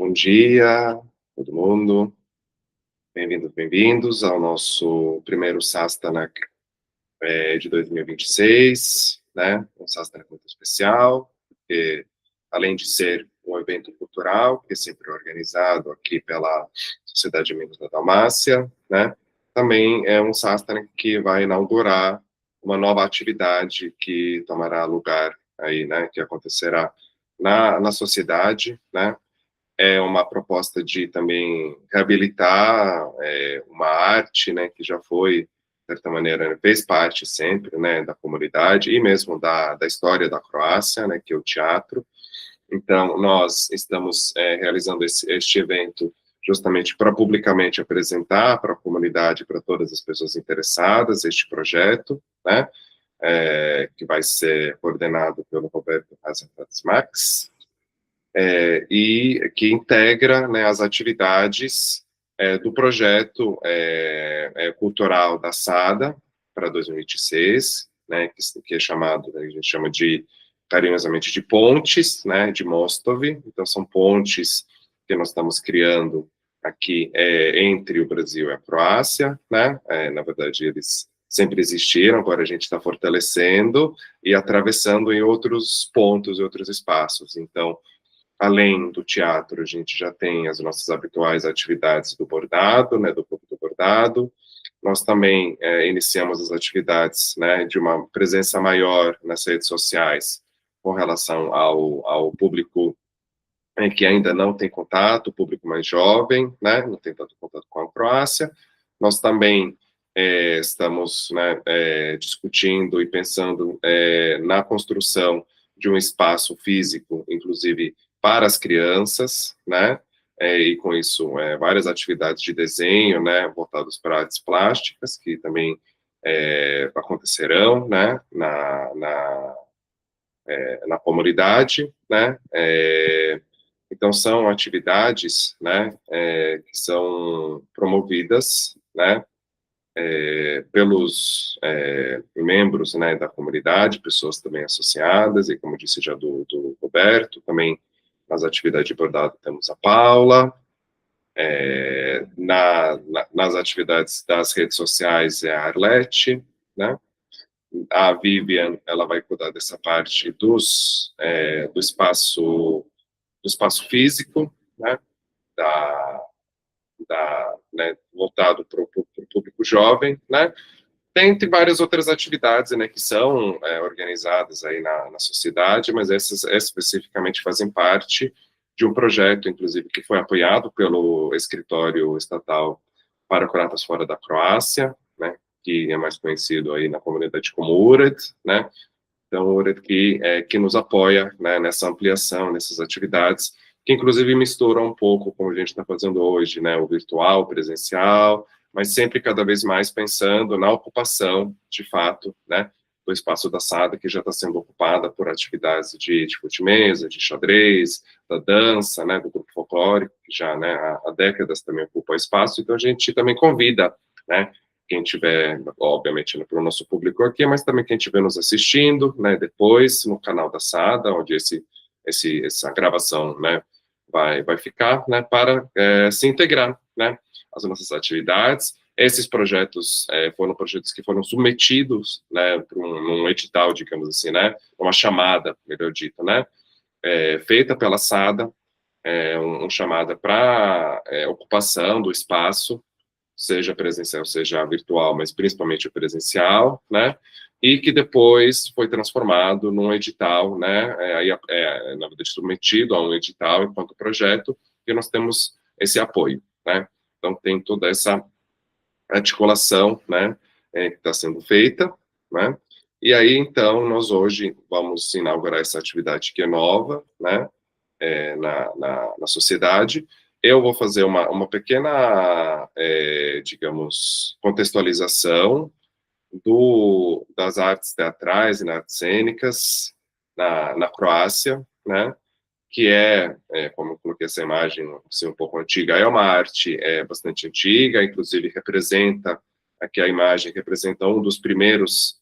Bom dia, todo mundo. Bem-vindos, bem-vindos ao nosso primeiro Sastanak de 2026, né? Um Sastanak muito especial, porque além de ser um evento cultural, que é sempre organizado aqui pela Sociedade de Amigos da Dalmácia, né? Também é um Sastanak que vai inaugurar uma nova atividade que tomará lugar aí, né? Que acontecerá na sociedade, né? É uma proposta de também reabilitar uma arte, né, que já foi, de certa maneira, fez parte sempre, né, da comunidade e mesmo da história da Croácia, né, que é o teatro. Então, nós estamos realizando este evento justamente para publicamente apresentar para a comunidade, para todas as pessoas interessadas, este projeto, né, que vai ser coordenado pelo Roberto Max, e que integra, né, as atividades do projeto cultural da SADA para 2026, né, que é chamado, a gente chama de carinhosamente de pontes, né, de Mostov. Então são pontes que nós estamos criando aqui entre o Brasil e a Croácia, né, na verdade eles sempre existiram, agora a gente está fortalecendo e atravessando em outros pontos e outros espaços. Então, além do teatro, a gente já tem as nossas habituais atividades do bordado, né, do clube do bordado. Nós também iniciamos as atividades, né, de uma presença maior nas redes sociais com relação ao público que ainda não tem contato, o público mais jovem, né, não tem tanto contato com a Croácia. Nós também estamos, né, discutindo e pensando na construção de um espaço físico, inclusive para as crianças, né, e com isso várias atividades de desenho, né, voltadas para artes plásticas, que também acontecerão, né, na comunidade, né, então são atividades, né, que são promovidas, né, pelos membros, né, da comunidade, pessoas também associadas, e como disse já do Roberto, também nas atividades de bordado temos a Paula, nas atividades das redes sociais é a Arlete, né, a Vivian, ela vai cuidar dessa parte do espaço físico, né, né, voltado para o público jovem, né, dentre várias outras atividades, né, que são organizadas aí na sociedade, mas essas especificamente fazem parte de um projeto, inclusive, que foi apoiado pelo Escritório Estatal para Croatas Fora da Croácia, né, que é mais conhecido aí na comunidade como URED, né, então o URED que nos apoia, né, nessa ampliação, nessas atividades, que inclusive mistura um pouco, como a gente está fazendo hoje, né, o virtual, o presencial, mas sempre cada vez mais pensando na ocupação, de fato, né, do espaço da SADA, que já está sendo ocupada por atividades de fute-mesa, de xadrez, da dança, né, do grupo folclórico, que já, né, há décadas também ocupa o espaço, então a gente também convida, né, quem tiver, obviamente, para o nosso público aqui, mas também quem estiver nos assistindo, né, depois, no canal da SADA, onde essa gravação, né, vai ficar, né, para se integrar, né, às nossas atividades. Esses projetos foram projetos que foram submetidos, né, para um edital, digamos assim, né, uma chamada, melhor dito, né, feita pela SADA, chamada para ocupação do espaço, seja presencial, seja virtual, mas principalmente presencial, né, e que depois foi transformado num edital, né, na verdade submetido a um edital enquanto projeto, e nós temos esse apoio, né, então tem toda essa articulação, né, que está sendo feita, né, e aí então nós hoje vamos inaugurar essa atividade que é nova, né, na sociedade. Eu vou fazer uma pequena, digamos, contextualização das artes teatrais e nas artes cênicas na Croácia, né, que como eu coloquei essa imagem, assim, um pouco antiga, é uma arte bastante antiga, inclusive representa, aqui a imagem representa um dos primeiros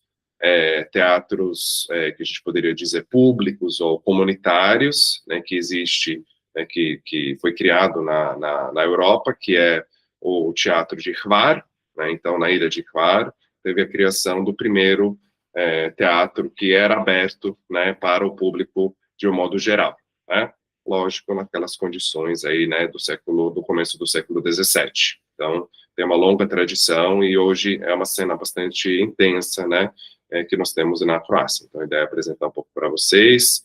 teatros que a gente poderia dizer públicos ou comunitários, né, que existe né, que foi criado na Europa, que é o Teatro de Hvar, né, então na ilha de Hvar, teve a criação do primeiro teatro que era aberto, né, para o público de um modo geral, né? Lógico, naquelas condições aí, né, do começo do século XVII. Então, tem uma longa tradição e hoje é uma cena bastante intensa, né, que nós temos na Croácia. Então, a ideia é apresentar um pouco para vocês,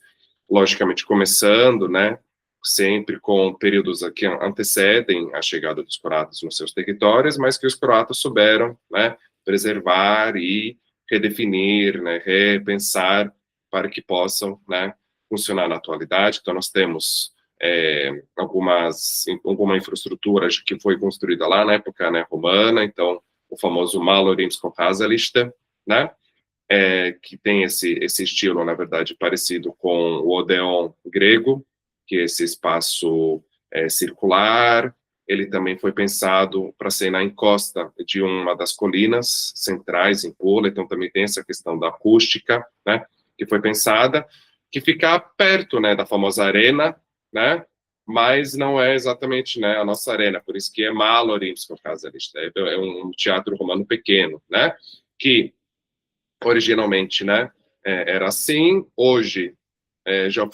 logicamente começando, né, sempre com períodos que antecedem a chegada dos croatas nos seus territórios, mas que os croatas souberam, né, preservar e redefinir, né, repensar para que possam, né, funcionar na atualidade. Então, nós temos alguma infraestrutura que foi construída lá na época, né, romana, então o famoso Malo Rimsko Kazalište, né, que tem esse estilo, na verdade, parecido com o Odeon grego, que é esse espaço circular. Ele também foi pensado para ser na encosta de uma das colinas centrais em Pula, então também tem essa questão da acústica, né, que foi pensada, que fica perto, né, da famosa arena, né, mas não é exatamente, né, a nossa arena, por isso que é Malo Rimsko Kazalište, é um teatro romano pequeno, né, que originalmente, né, era assim. Hoje já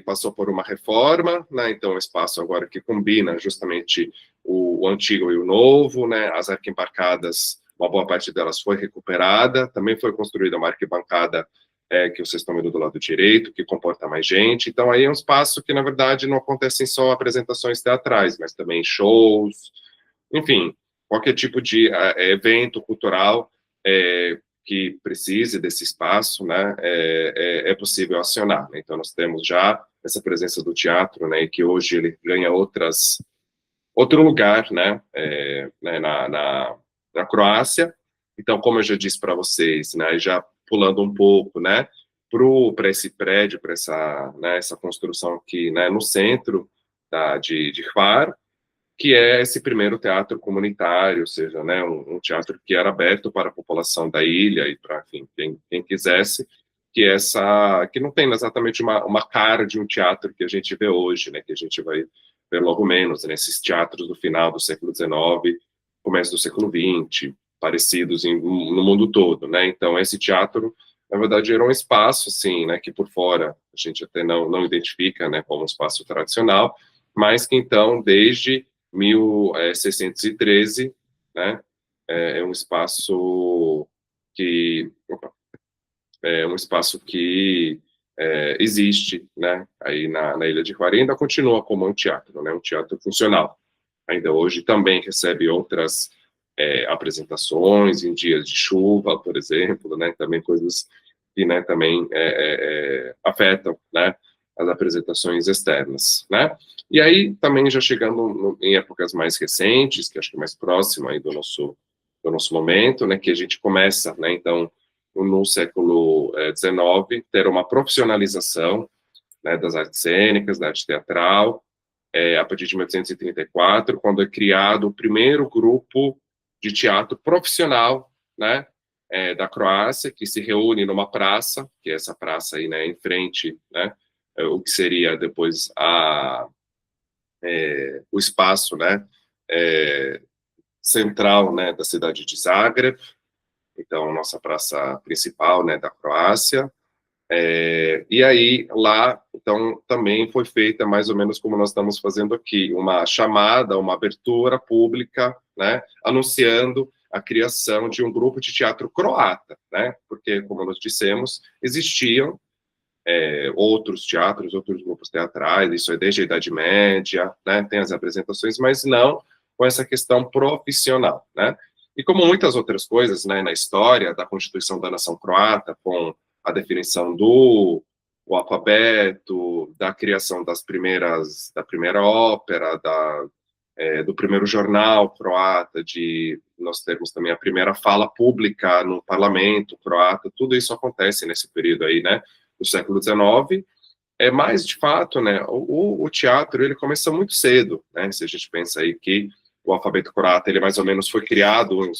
passou por uma reforma, né, então um espaço agora que combina justamente o antigo e o novo, né, as arquibancadas, uma boa parte delas foi recuperada, também foi construída uma arquibancada que vocês estão vendo do lado direito, que comporta mais gente. Então aí é um espaço que, na verdade, não acontecem só apresentações teatrais, mas também shows, enfim, qualquer tipo de evento cultural que precise desse espaço, né, é possível acionar, né? Então, nós temos já essa presença do teatro, né, que hoje ele ganha outro lugar, né, na Croácia. Então, como eu já disse para vocês, né, já pulando um pouco, né, para esse prédio, para essa construção aqui, né, no centro de Hvar, que é esse primeiro teatro comunitário, ou seja, né, um teatro que era aberto para a população da ilha e para, enfim, quem quisesse, que não tem exatamente uma cara de um teatro que a gente vê hoje, né, que a gente vai ver logo menos, nesses teatros do final do século XIX, começo do século XX, parecidos no mundo todo, né. Então, esse teatro, na verdade, era um espaço, assim, né, que por fora a gente até não identifica, né, como um espaço tradicional, mas que, então, desde 1613, né, é um espaço que existe, né, aí na Ilha de Hvar, ainda continua como um teatro, né, um teatro funcional. Ainda hoje também recebe outras apresentações em dias de chuva, por exemplo, né, também coisas que, né, também afetam, né, as apresentações externas, né. E aí, também já chegando em épocas mais recentes, que acho que é mais próxima aí do nosso momento, né, que a gente começa, né, então, no século XIX, ter uma profissionalização, né, das artes cênicas, da arte teatral, a partir de 1834, quando é criado o primeiro grupo de teatro profissional, né, da Croácia, que se reúne numa praça, que é essa praça aí, né, em frente, né, o que seria depois o espaço, né, central, né, da cidade de Zagreb, então nossa praça principal, né, da Croácia. E aí, lá, então, também foi feita mais ou menos como nós estamos fazendo aqui, uma chamada, uma abertura pública, né, anunciando a criação de um grupo de teatro croata, né, porque, como nós dissemos, existiam outros teatros, outros grupos teatrais, isso é desde a Idade Média, né, tem as apresentações, mas não com essa questão profissional, né. E como muitas outras coisas, né, na história da Constituição da Nação Croata, com a definição o alfabeto, da criação da primeira ópera, do primeiro jornal croata, nós temos também a primeira fala pública no parlamento croata, tudo isso acontece nesse período aí, né, do século XIX. Mas, de fato, né, o teatro, ele começou muito cedo, né, se a gente pensa aí que o alfabeto croata, ele mais ou menos foi criado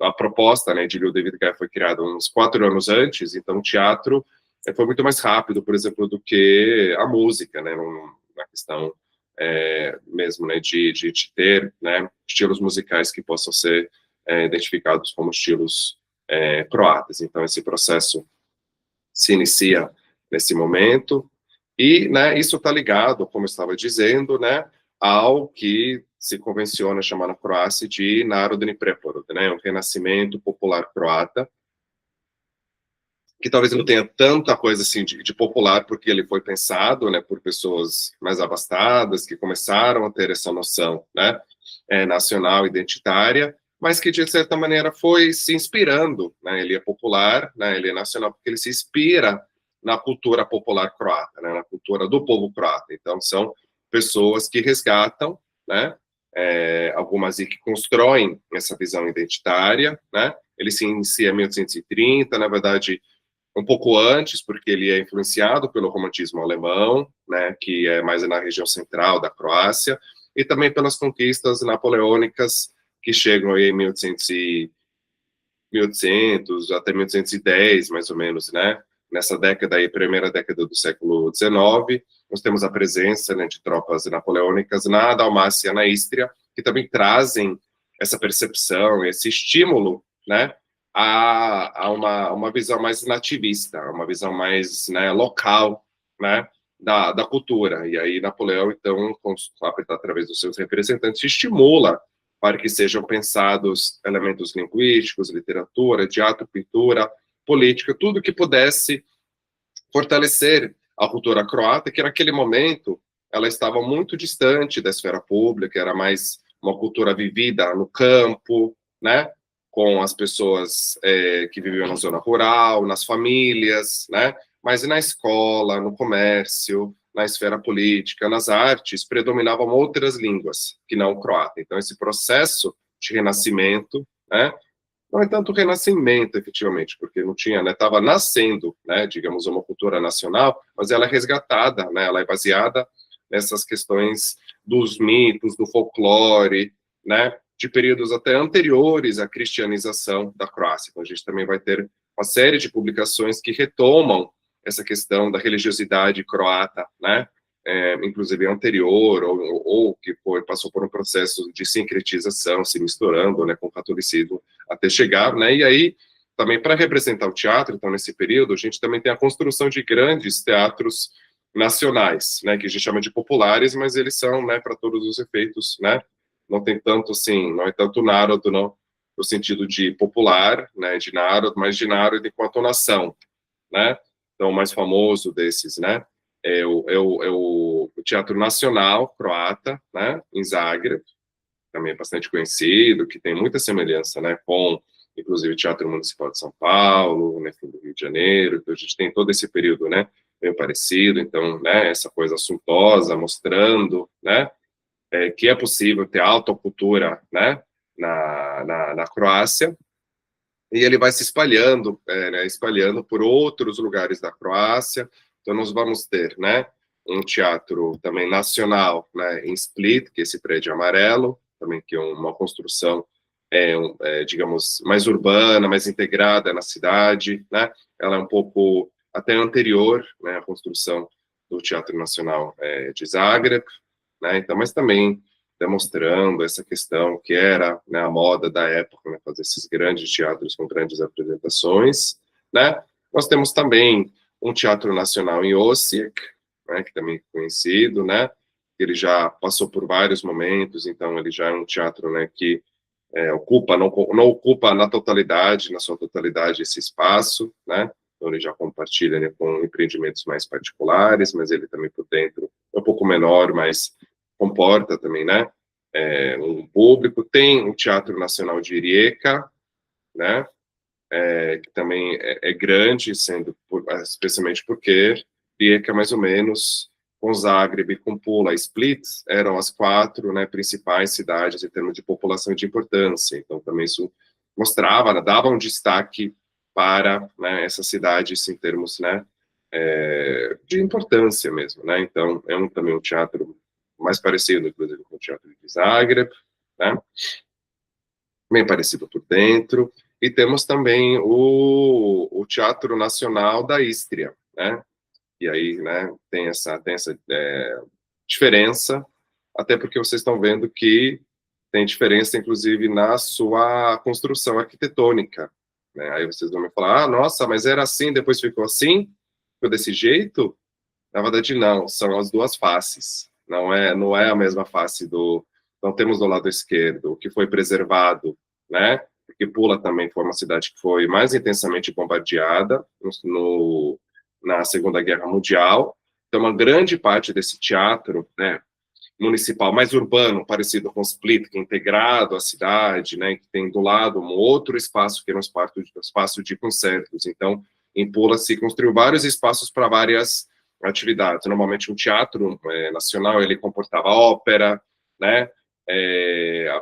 a proposta, né, de Ljudevit Gai foi criada uns 4 anos antes, então o teatro foi muito mais rápido, por exemplo, do que a música, né, na questão mesmo, né, de ter, né, estilos musicais que possam ser identificados como estilos croatas. Então, esse processo se inicia nesse momento, e, né, isso está ligado, como eu estava dizendo, né, ao que se convenciona chamar na Croácia de Narodni preporod, né, um renascimento popular croata, que talvez não tenha tanta coisa assim de popular, porque ele foi pensado, né, por pessoas mais abastadas, que começaram a ter essa noção, né, nacional, identitária, mas que de certa maneira foi se inspirando, né, ele é popular, né, ele é nacional, porque ele se inspira na cultura popular croata, né, na cultura do povo croata. Então são pessoas que resgatam, né, algumas e que constroem essa visão identitária, né. Ele se inicia em 1830, na verdade um pouco antes, porque ele é influenciado pelo romantismo alemão, né, que é mais na região central da Croácia, e também pelas conquistas napoleônicas que chegam aí em 1800 até 1810, mais ou menos, né? Nessa década aí, primeira década do século XIX, nós temos a presença, né, de tropas napoleônicas na Dalmácia, na Ístria, que também trazem essa percepção, esse estímulo, né, a uma visão mais nativista, uma visão mais, né, local, né, da cultura. E aí Napoleão, então, através dos seus representantes, estimula para que sejam pensados elementos linguísticos, literatura, teatro, pintura, política, tudo que pudesse fortalecer a cultura croata, que naquele momento ela estava muito distante da esfera pública, era mais uma cultura vivida no campo, né, com as pessoas que viviam na zona rural, nas famílias, né, mas na escola, no comércio, na esfera política, nas artes, predominavam outras línguas que não o croata. Então, esse processo de renascimento, né, não é tanto renascimento, efetivamente, porque não tinha, né, estava nascendo, né, digamos, uma cultura nacional, mas ela é resgatada, né, ela é baseada nessas questões dos mitos, do folclore, né, de períodos até anteriores à cristianização da Croácia. Então, a gente também vai ter uma série de publicações que retomam essa questão da religiosidade croata, né, inclusive anterior, ou que passou por um processo de sincretização, se misturando, né, com o catolicismo, até chegar, né, e aí, também para representar o teatro, então, nesse período, a gente também tem a construção de grandes teatros nacionais, né, que a gente chama de populares, mas eles são, né, para todos os efeitos, né, não tem tanto, assim, não é tanto národo, não, no sentido de popular, né, de národo, mas de národo enquanto nação, né, então, o mais famoso desses, né, é o Teatro Nacional Croata, né, em Zagreb, também é bastante conhecido, que tem muita semelhança, né, com, inclusive, o Teatro Municipal de São Paulo, né, do Rio de Janeiro, então a gente tem todo esse período, né, meio parecido, então, né, essa coisa suntuosa, mostrando, né, que é possível ter alta cultura, né, na Croácia, e ele vai se espalhando, né, espalhando por outros lugares da Croácia. Então nós vamos ter, né, um teatro também nacional, né, em Split, que é esse prédio amarelo, também que é uma construção, digamos, mais urbana, mais integrada na cidade, né? Ela é um pouco até anterior, né, à construção do Teatro Nacional de Zagreb, né? Então, mas também demonstrando essa questão que era, né, a moda da época, né, fazer esses grandes teatros com grandes apresentações, né? Nós temos também um teatro nacional em Osijek, né, que também é conhecido, né? Ele já passou por vários momentos, então ele já é um teatro, né, que ocupa, não ocupa na sua totalidade esse espaço, né? Então ele já compartilha, né, com empreendimentos mais particulares, mas ele também por dentro é um pouco menor, mas comporta também, né, um público. Tem o Teatro Nacional de Rijeka, né, que também é grande, especialmente porque Rijeka é mais ou menos com Zagreb e com Pula, Split, eram as quatro, né, principais cidades em termos de população e de importância. Então, também isso mostrava, né, dava um destaque para, né, essas cidades em termos, né, de importância mesmo, né? Então, também um teatro mais parecido, inclusive, com o teatro de Zagreb, né? Bem parecido por dentro. E temos também o Teatro Nacional da Ístria, né? E aí, né, tem essa diferença, até porque vocês estão vendo que tem diferença, inclusive, na sua construção arquitetônica, né? Aí vocês vão me falar, nossa, mas era assim, depois ficou assim? Ficou desse jeito? Na verdade, não, são as duas faces. Não é a mesma face do... Então, temos do lado esquerdo o que foi preservado, né? Porque Pula também foi uma cidade que foi mais intensamente bombardeada na Segunda Guerra Mundial. Então, uma grande parte desse teatro, né, municipal mais urbano, parecido com Split, que é integrado à cidade, né, que tem do lado um outro espaço, que era um espaço de concertos. Então, em Pula se construiu vários espaços para várias atividades. Normalmente, um teatro nacional, ele comportava ópera, né,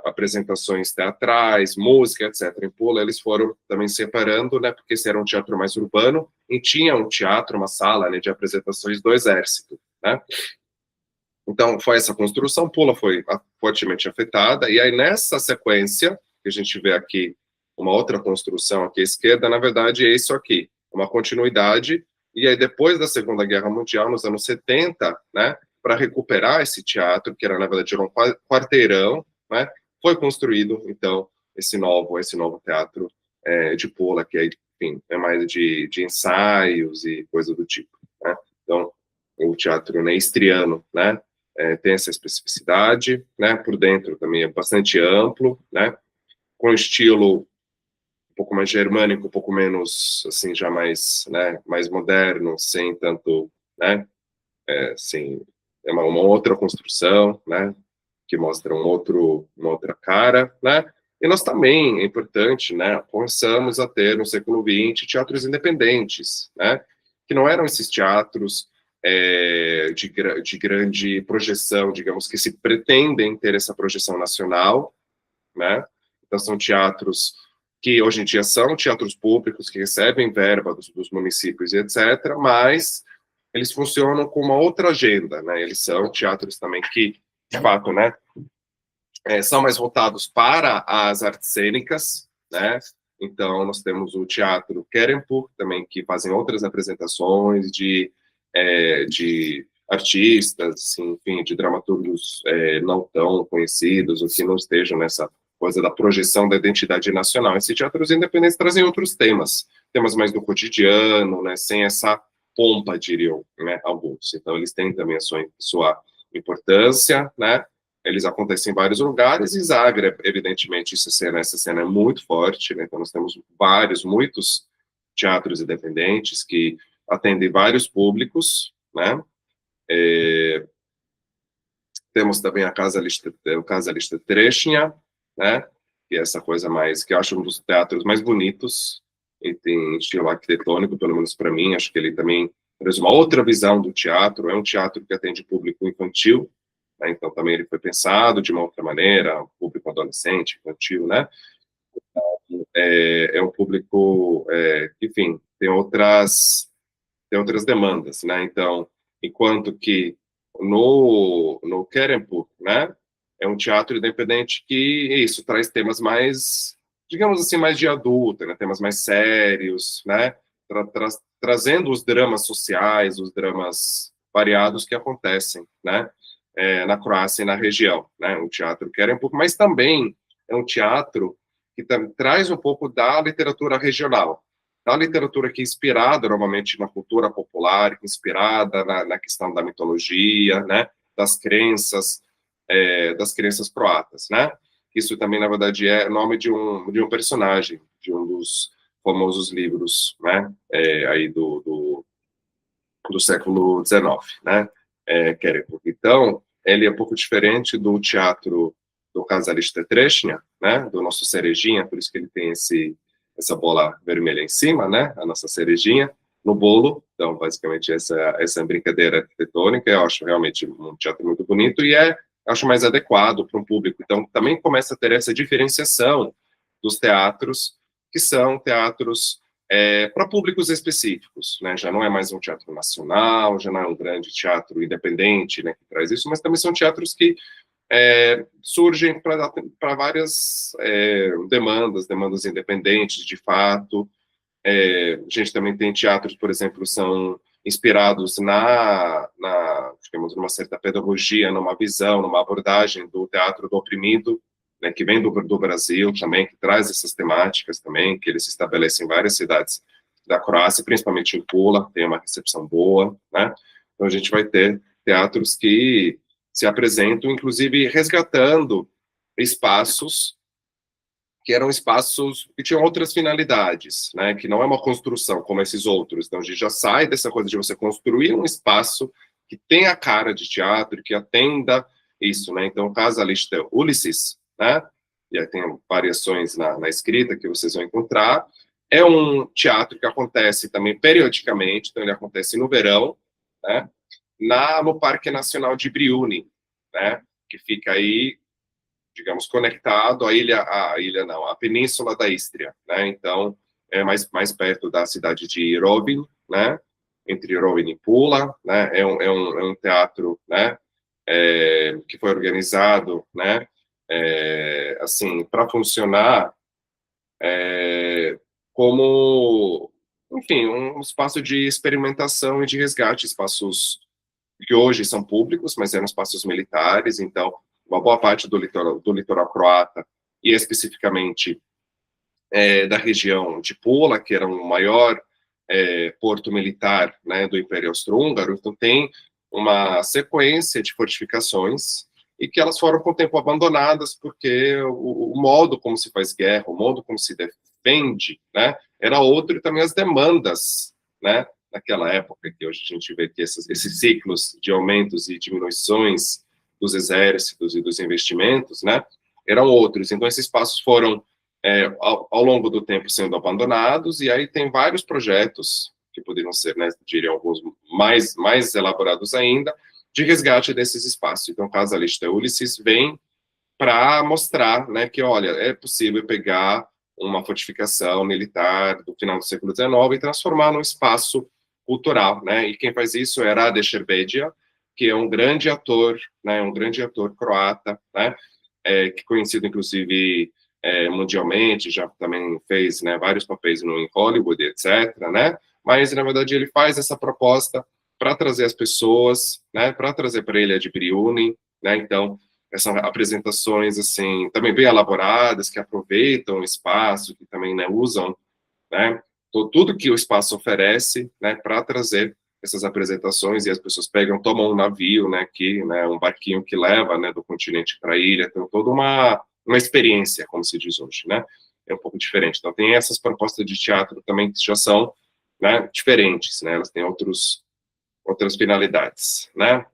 apresentações teatrais, música, etc. Em Pula, eles foram também separando, né, porque esse era um teatro mais urbano, e tinha um teatro, uma sala, né, de apresentações do exército, né. Então, foi essa construção, Pula foi fortemente afetada, e aí nessa sequência, que a gente vê aqui, uma outra construção aqui à esquerda, na verdade é isso aqui, uma continuidade, e aí depois da Segunda Guerra Mundial, nos anos 70, né, para recuperar esse teatro, que era, na verdade, era um quarteirão, né, foi construído, então, esse novo teatro de Pula, que aí, enfim, é mais de ensaios e coisa do tipo, né, então, o teatro neistriano, né, tem essa especificidade, né, por dentro também é bastante amplo, né, com estilo um pouco mais germânico, um pouco menos, assim, já mais, né, mais moderno, sem tanto, né, assim, é uma outra construção, né, que mostra uma outra cara, né, e nós também, é importante, né, começamos a ter no século XX teatros independentes, né, que não eram esses teatros de grande projeção, digamos, que se pretendem ter essa projeção nacional, né, então são teatros que hoje em dia são teatros públicos, que recebem verba dos municípios e etc., mas eles funcionam com uma outra agenda, né, eles são teatros também que, de fato, né, são mais voltados para as artes cênicas, né? Então, nós temos o Teatro Kerempur, também, que fazem outras apresentações de artistas, assim, enfim, de dramaturgos não tão conhecidos, ou que não estejam nessa coisa da projeção da identidade nacional. Esses teatros independentes trazem outros temas mais do cotidiano, né, sem essa pompa, diriam, né, alguns. Então, eles têm também a sua importância, né? Eles acontecem em vários lugares, e Zagreb, evidentemente, essa cena é muito forte, né? Então nós temos muitos teatros independentes que atendem vários públicos, né? Temos também o Casa Lista Trešnja, né? Que é essa coisa mais, que eu acho um dos teatros mais bonitos, e tem estilo arquitetônico, pelo menos para mim, acho que ele também traz uma outra visão do teatro, é um teatro que atende público infantil, né? Então também ele foi pensado de uma outra maneira, público adolescente, infantil, né? É um público, enfim, tem outras demandas, né? Então, enquanto que no Kerempur, né, é um teatro independente que, isso, traz temas mais, digamos assim, mais de adulto, né, temas mais sérios, né, trazendo os dramas sociais, os dramas variados que acontecem, né, na Croácia e na região, né, um teatro Kerempur, mas também é um teatro que traz um pouco da literatura regional, da literatura que é inspirada normalmente na cultura popular, inspirada na questão da mitologia, né, das crenças croatas, né? Isso também, na verdade, é nome de um personagem, de um dos famosos livros, né, aí do século XIX, né? Então, ele é um pouco diferente do teatro do Casalista Trešnja, né, do nosso cerejinha, por isso que ele tem essa bola vermelha em cima, né, a nossa cerejinha, no bolo. Então, basicamente, essa brincadeira arquitetônica, eu acho realmente um teatro muito bonito e acho mais adequado para um público. Então, também começa a ter essa diferenciação dos teatros, que são teatros para públicos específicos, né? Já não é mais um teatro nacional, já não é um grande teatro independente, né, que traz isso, mas também são teatros que surgem para várias demandas independentes, de fato. A gente também tem teatros, por exemplo, são inspirados digamos, numa certa pedagogia, numa visão, numa abordagem do teatro do oprimido, né, que vem do Brasil também, que traz essas temáticas também, que ele se estabelece em várias cidades da Croácia, principalmente em Pula, tem uma recepção boa, né? Então a gente vai ter teatros que se apresentam, inclusive resgatando espaços que eram espaços que tinham outras finalidades, né? Que não é uma construção como esses outros. Então a gente já sai dessa coisa de você construir um espaço que tenha a cara de teatro, que atenda isso, né? Então, o caso ali de Ulisses, né? E aí tem variações na escrita que vocês vão encontrar. É um teatro que acontece também periodicamente, então ele acontece no verão, né? No Parque Nacional de Briuni, né? Que fica aí, digamos, conectado à Península da Istria, né? Então, é mais perto da cidade de Rovinj, né? Entre Rovinj e Pula, né? É um teatro, né? Que foi organizado, né? Assim, para funcionar como, enfim, um espaço de experimentação e de resgate, espaços que hoje são públicos, mas eram espaços militares, então uma boa parte do litoral croata, e especificamente da região de Pula, que era o maior porto militar, né, do Império Austro-Húngaro, então tem uma sequência de fortificações e que elas foram com o tempo abandonadas porque o modo como se faz guerra, o modo como se defende, né, era outro, e também as demandas, né, naquela época, que hoje a gente vê que esses ciclos de aumentos e diminuições dos exércitos e dos investimentos, né, eram outros. Então, esses espaços foram, ao longo do tempo, sendo abandonados, e aí tem vários projetos, que poderiam ser, né, diria alguns mais elaborados ainda, de resgate desses espaços. Então, o caso da lista Ulisses vem para mostrar, né, que, olha, é possível pegar uma fortificação militar do final do século XIX e transformar num espaço cultural, né? E quem faz isso é Rade Šerbedžija, que é um grande ator, né? Um grande ator croata, né? Que é conhecido inclusive mundialmente, já também fez, né, vários papéis em Hollywood, etc., né? Mas na verdade ele faz essa proposta para trazer as pessoas, né? Para trazer para ele a de Briuni, né? Então essas apresentações assim também bem elaboradas, que aproveitam o espaço, que também, né, usam, né, tudo que o espaço oferece, né, para trazer essas apresentações, e as pessoas pegam, tomam um navio, né, um barquinho que leva, né, do continente para a ilha, tem toda uma experiência, como se diz hoje, né, é um pouco diferente. Então tem essas propostas de teatro também que já são, né, diferentes, né, elas têm outras finalidades, né.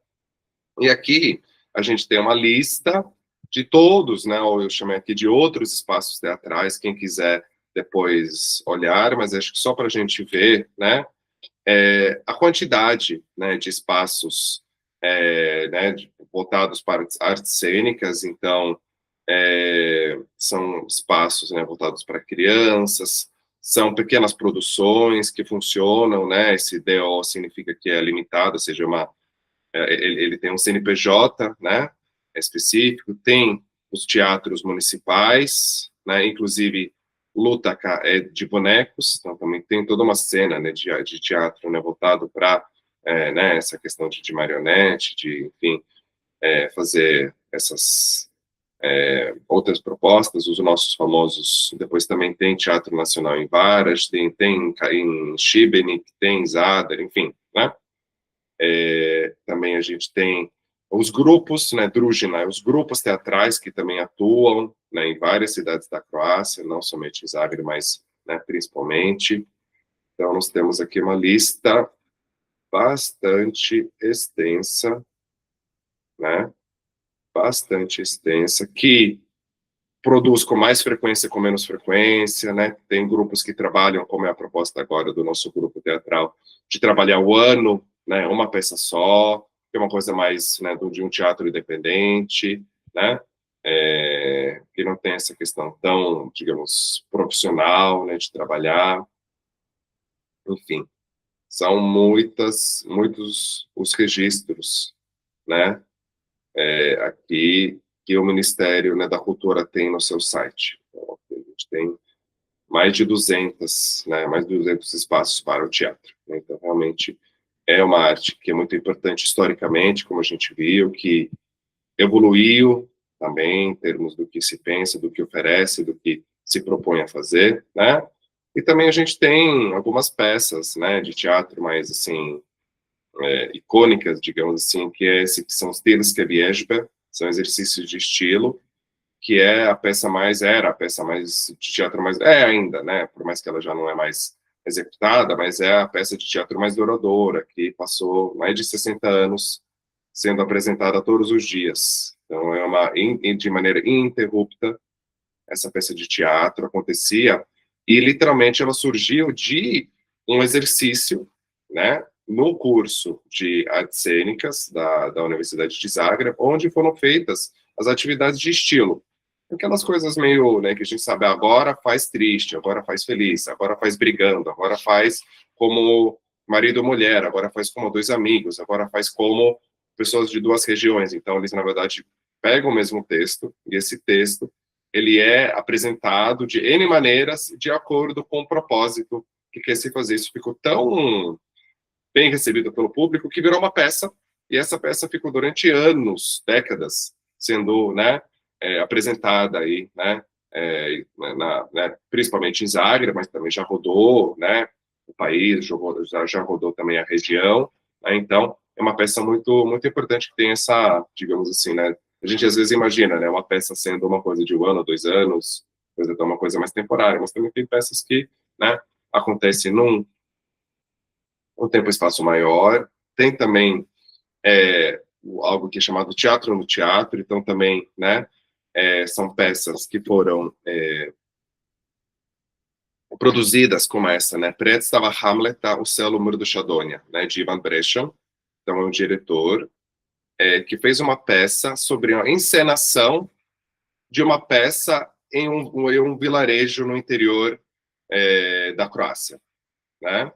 E aqui a gente tem uma lista de todos, né, ou eu chamei aqui de outros espaços teatrais, quem quiser depois olhar, mas acho que só para a gente ver, né, a quantidade, né, de espaços, né, voltados para artes cênicas. Então, são espaços, né, voltados para crianças, são pequenas produções que funcionam, né, esse DO significa que é limitado, ou seja, ele tem um CNPJ, né, específico, tem os teatros municipais, né, inclusive Lutaka é de bonecos, então também tem toda uma cena, né, de teatro, né, voltado para né, essa questão de marionete, de, enfim, fazer essas outras propostas. Os nossos famosos, depois também tem Teatro Nacional em Varas, tem em Šibenik, tem em Zadar, enfim, né? Também a gente tem os grupos, né, Družina, os grupos teatrais que também atuam, né, em várias cidades da Croácia, não somente em Zagreb, mas, né, principalmente. Então, nós temos aqui uma lista bastante extensa, né, bastante extensa, que produz com mais frequência, com menos frequência, né, tem grupos que trabalham, como é a proposta agora do nosso grupo teatral, de trabalhar o ano, né, uma peça só, que é uma coisa mais, né, de um teatro independente, né, que não tem essa questão tão, digamos, profissional, né, de trabalhar, enfim, são muitos os registros, né, aqui que o Ministério, né, da Cultura tem no seu site. Então, a gente tem mais de 200, né, mais de 200 espaços para o teatro, né, então realmente é uma arte que é muito importante historicamente, como a gente viu, que evoluiu também em termos do que se pensa, do que oferece, do que se propõe a fazer, né? E também a gente tem algumas peças, né, de teatro mais assim icônicas, digamos assim, que são styles Viesba, são exercícios de estilo, que é a peça mais era a peça mais de teatro mais ainda, né? Por mais que ela já não é mais executada, mas é a peça de teatro mais duradoura, que passou mais de 60 anos sendo apresentada todos os dias. Então é de maneira ininterrupta essa peça de teatro acontecia e literalmente ela surgiu de um exercício, né, no curso de artes cênicas da Universidade de Zagreb, onde foram feitas as atividades de estilo. Aquelas coisas meio, né, que a gente sabe, agora faz triste, agora faz feliz, agora faz brigando, agora faz como marido ou mulher, agora faz como dois amigos, agora faz como pessoas de duas regiões. Então, eles, na verdade, pegam o mesmo texto, e esse texto ele é apresentado de N maneiras, de acordo com o propósito que quer se fazer. Isso ficou tão bem recebido pelo público que virou uma peça, e essa peça ficou durante anos, décadas, sendo, né, apresentada aí, principalmente em Zagreb, mas também já rodou, né, o país, já rodou também a região, né, então é uma peça muito importante que tem essa, digamos assim, né, a gente às vezes imagina, né, uma peça sendo uma coisa de 1 ano, 2 anos, coisa de uma coisa mais temporária, mas também tem peças que, né, acontecem um tempo e espaço maior. Tem também algo que é chamado teatro no teatro, então também, né, são peças que foram produzidas como essa, né, Predstava Hamleta, O Céu Muro do Chadonia, né, de Ivan Brechon, então é um diretor que fez uma peça sobre a encenação de uma peça em um vilarejo no interior da Croácia, né?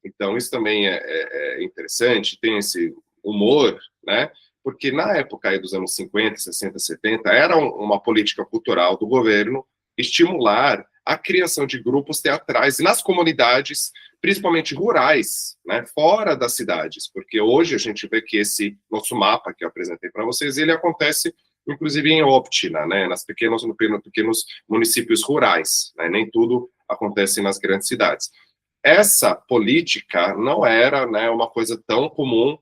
Então, isso também é interessante, tem esse humor, né? Porque na época aí dos anos 50, 60, 70, era uma política cultural do governo estimular a criação de grupos teatrais nas comunidades, principalmente rurais, né? Fora das cidades, porque hoje a gente vê que esse nosso mapa que eu apresentei para vocês, ele acontece inclusive em Optina, né? No pequenos municípios rurais, né? Nem tudo acontece nas grandes cidades. Essa política não era, né, uma coisa tão comum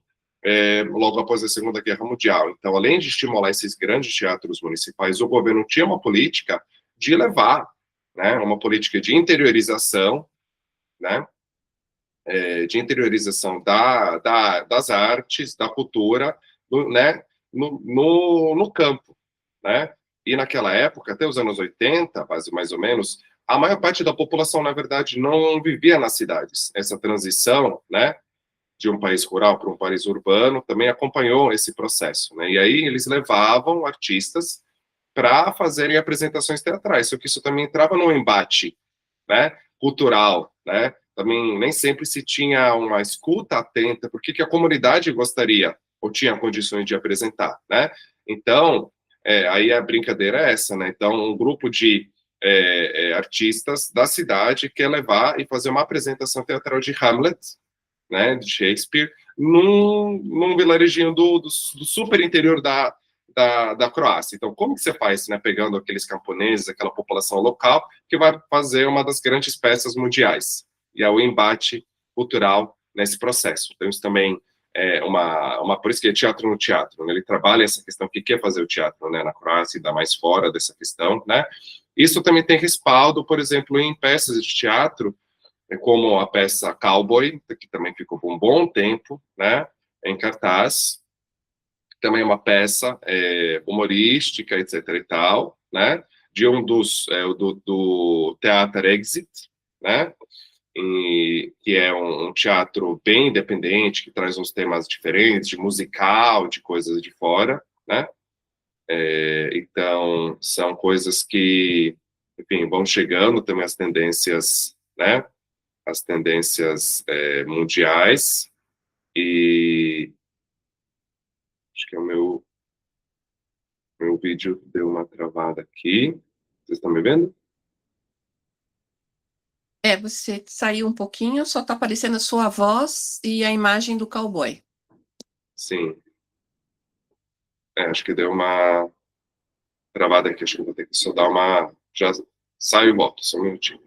logo após a Segunda Guerra Mundial. Então, além de estimular esses grandes teatros municipais, o governo tinha uma política de levar, né, uma política de interiorização, né, de interiorização das artes, da cultura, né, no campo, né? E naquela época, até os anos 80, mais ou menos, a maior parte da população, na verdade, não vivia nas cidades. Essa transição, né, de um país rural para um país urbano também acompanhou esse processo, né? E aí eles levavam artistas para fazerem apresentações teatrais, só que isso também entrava num embate, né, cultural, né? Também nem sempre se tinha uma escuta atenta porque que a comunidade gostaria ou tinha condições de apresentar, né? Então, aí a brincadeira é essa, né? Então, um grupo de artistas da cidade quer levar e fazer uma apresentação teatral de Hamlet, né, de Shakespeare, num vilarejinho do super interior da Croácia. Então, como que você faz, né, pegando aqueles camponeses, aquela população local, que vai fazer uma das grandes peças mundiais? E é o embate cultural nesse processo. Então, isso também por isso que é teatro no teatro, né? Ele trabalha essa questão, que quer fazer o teatro, né, na Croácia, e ainda mais fora dessa questão, né? Isso também tem respaldo, por exemplo, em peças de teatro, como a peça Cowboy, que também ficou por um bom tempo, né, em cartaz. Também é uma peça humorística, etc. e tal, né, de do Theater Exit, né, que é um teatro bem independente, que traz uns temas diferentes, de musical, de coisas de fora, né. Então, são coisas que, enfim, vão chegando também as tendências, né, as tendências mundiais, e acho que meu vídeo deu uma travada aqui. Vocês estão me vendo? Você saiu um pouquinho, só tá aparecendo a sua voz e a imagem do cowboy. Sim. Acho que deu uma travada aqui, acho que eu vou ter que só dar uma... Já saio e volto, só um minutinho.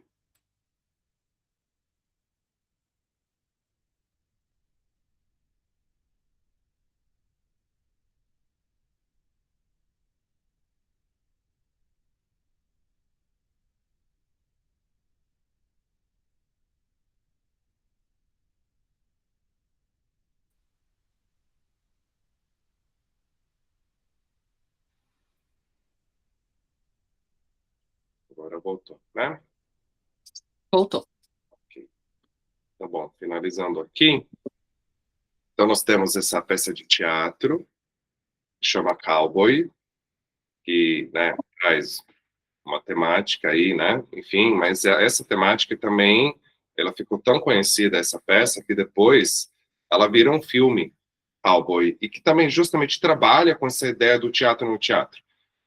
Agora voltou, né? Voltou. Ok. Tá bom, finalizando aqui. Então, nós temos essa peça de teatro, que chama Cowboy, que, né, traz uma temática aí, né? Enfim, mas essa temática também, ela ficou tão conhecida, essa peça, que depois ela vira um filme, Cowboy, e que também justamente trabalha com essa ideia do teatro no teatro.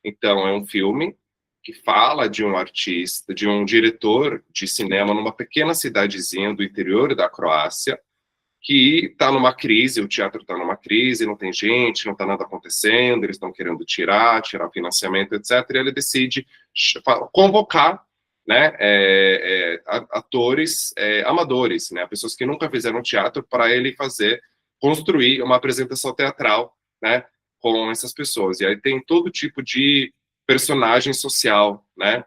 Então, é um filme que fala de um artista, de um diretor de cinema numa pequena cidadezinha do interior da Croácia, que está numa crise, o teatro está numa crise, não tem gente, não está nada acontecendo, eles estão querendo tirar financiamento, etc. E ele decide convocar, né, atores amadores, né, pessoas que nunca fizeram teatro, para ele construir uma apresentação teatral, né, com essas pessoas. E aí tem todo tipo de personagem social, né,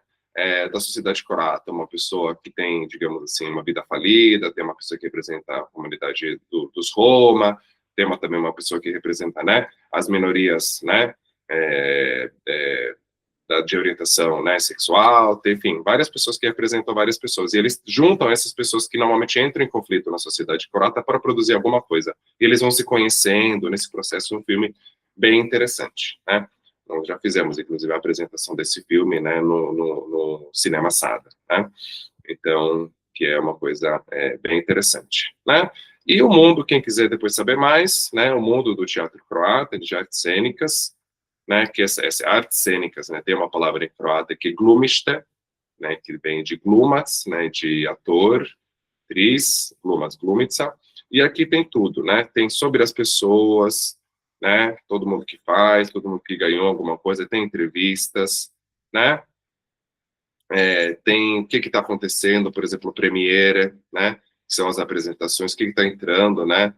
da sociedade croata, uma pessoa que tem, digamos assim, uma vida falida, tem uma pessoa que representa a comunidade dos Roma, tem também uma pessoa que representa, né, as minorias, né, de orientação, né, sexual, enfim, várias pessoas que representam várias pessoas, e eles juntam essas pessoas que normalmente entram em conflito na sociedade croata para produzir alguma coisa, e eles vão se conhecendo nesse processo, um filme bem interessante, né. Nós já fizemos, inclusive, a apresentação desse filme, né, no Cinema Sada, né? Então, que é uma coisa bem interessante, né? E o mundo, quem quiser depois saber mais, né, o mundo do teatro croata, de artes cênicas, né, que essa artes cênicas, né, tem uma palavra em croata que é glumiste, né, que vem de glumac, né, de ator, atriz, glumac, glumica, e aqui tem tudo, né? Tem sobre as pessoas, né? Todo mundo que faz, todo mundo que ganhou alguma coisa, tem entrevistas, né? Tem o que está acontecendo, por exemplo, o Premiere, né? Que são as apresentações, o que está entrando, né?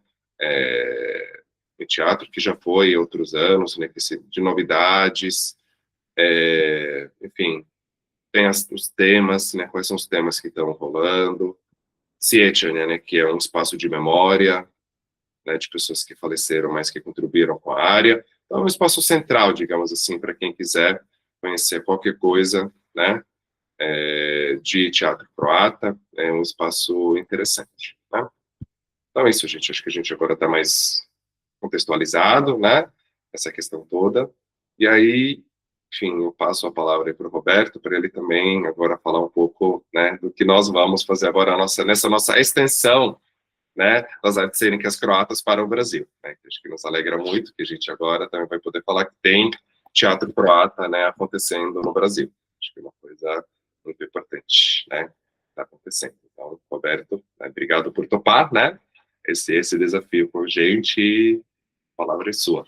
No teatro que já foi outros anos, né? De novidades, enfim, tem os temas, né? Quais são os temas que estão rolando, Sietia, né? Que é um espaço de memória, né? De pessoas que faleceram, mas que contribuíram com a área. Então, é um espaço central, digamos assim, para quem quiser conhecer qualquer coisa, né? De teatro croata, é um espaço interessante, né? Então é isso, gente. Acho que a gente agora está mais contextualizado, né? Essa questão toda. E aí, enfim, eu passo a palavra para o Roberto, para ele também agora falar um pouco, né, do que nós vamos fazer agora nessa nossa extensão, né, das artes cênicas croatas para o Brasil, né? Acho que nos alegra muito que a gente agora também vai poder falar que tem teatro croata, né, acontecendo no Brasil. Acho que é uma coisa muito importante, né, está acontecendo. Então, Roberto, né, obrigado por topar, né, esse desafio com a gente, e a palavra é sua.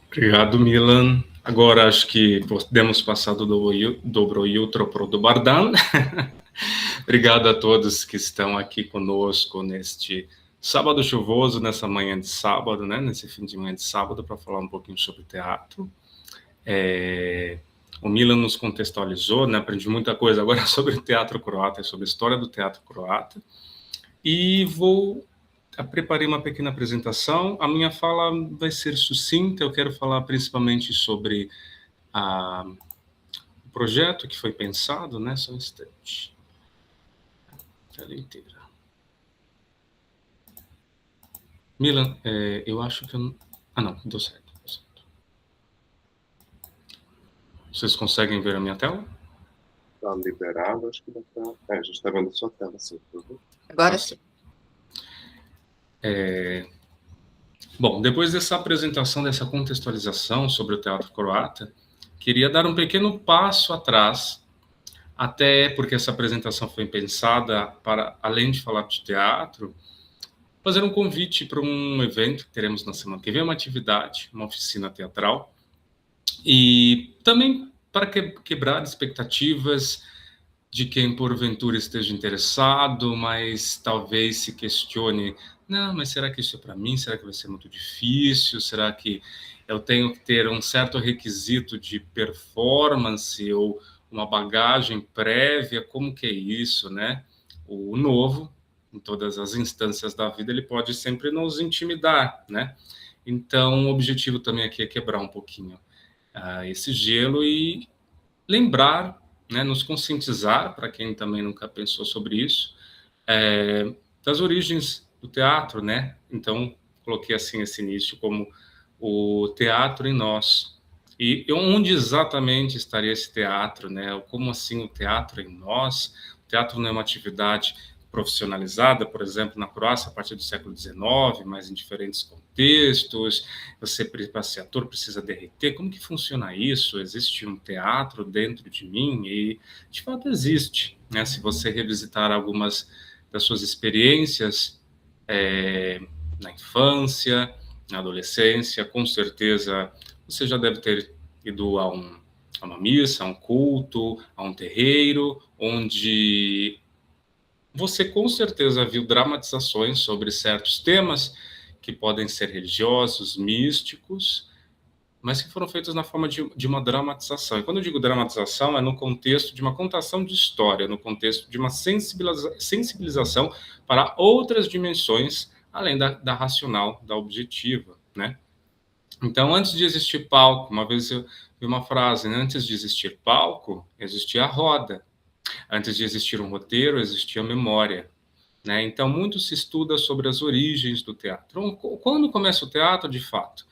Obrigado, Milan. Agora acho que podemos passar do dobro jutro pro dobar dan. Obrigado a todos que estão aqui conosco neste sábado chuvoso, nessa manhã de sábado, né? Nesse fim de manhã de sábado, para falar um pouquinho sobre teatro. O Milan nos contextualizou, né? Aprendi muita coisa agora sobre o teatro croata, sobre a história do teatro croata. E preparei uma pequena apresentação. A minha fala vai ser sucinta. Eu quero falar principalmente sobre o projeto que foi pensado, né? Só um instante. Tela inteira. Milan, eu acho que eu não... não, deu certo. Vocês conseguem ver a minha tela? Está liberado, acho que dá para... a gente está vendo a sua tela, sim. Agora sim. Bom, depois dessa apresentação, dessa contextualização sobre o teatro croata, queria dar um pequeno passo atrás até porque essa apresentação foi pensada para, além de falar de teatro, fazer um convite para um evento que teremos na semana que vem, uma atividade, uma oficina teatral, e também para quebrar expectativas de quem porventura esteja interessado, mas talvez se questione, não, mas será que isso é para mim? Será que vai ser muito difícil? Será que eu tenho que ter um certo requisito de performance ou uma bagagem prévia? Como que é isso, né? O novo, em todas as instâncias da vida, ele pode sempre nos intimidar, né? Então, o objetivo também aqui é quebrar um pouquinho esse gelo e lembrar, né, nos conscientizar, para quem também nunca pensou sobre isso, das origens do teatro, né? Então, coloquei assim esse início como o teatro em nós. E onde exatamente estaria esse teatro, né? Como assim o teatro em nós? O teatro não é uma atividade profissionalizada, por exemplo, na Croácia, a partir do século XIX, mas em diferentes contextos, você, para ser ator, precisa derreter. Como que funciona isso? Existe um teatro dentro de mim? E, de fato, existe, né? Se você revisitar algumas das suas experiências na infância, na adolescência, com certeza você já deve ter ido a uma missa, a um culto, a um terreiro, onde você com certeza viu dramatizações sobre certos temas que podem ser religiosos, místicos, mas que foram feitos na forma de uma dramatização. E quando eu digo dramatização, é no contexto de uma contação de história, no contexto de uma sensibilização para outras dimensões, além da racional, da objetiva, né? Então, antes de existir palco, uma vez eu vi uma frase, né? Antes de existir palco, existia a roda. Antes de existir um roteiro, existia a memória. Né? Então, muito se estuda sobre as origens do teatro. Quando começa o teatro, de fato?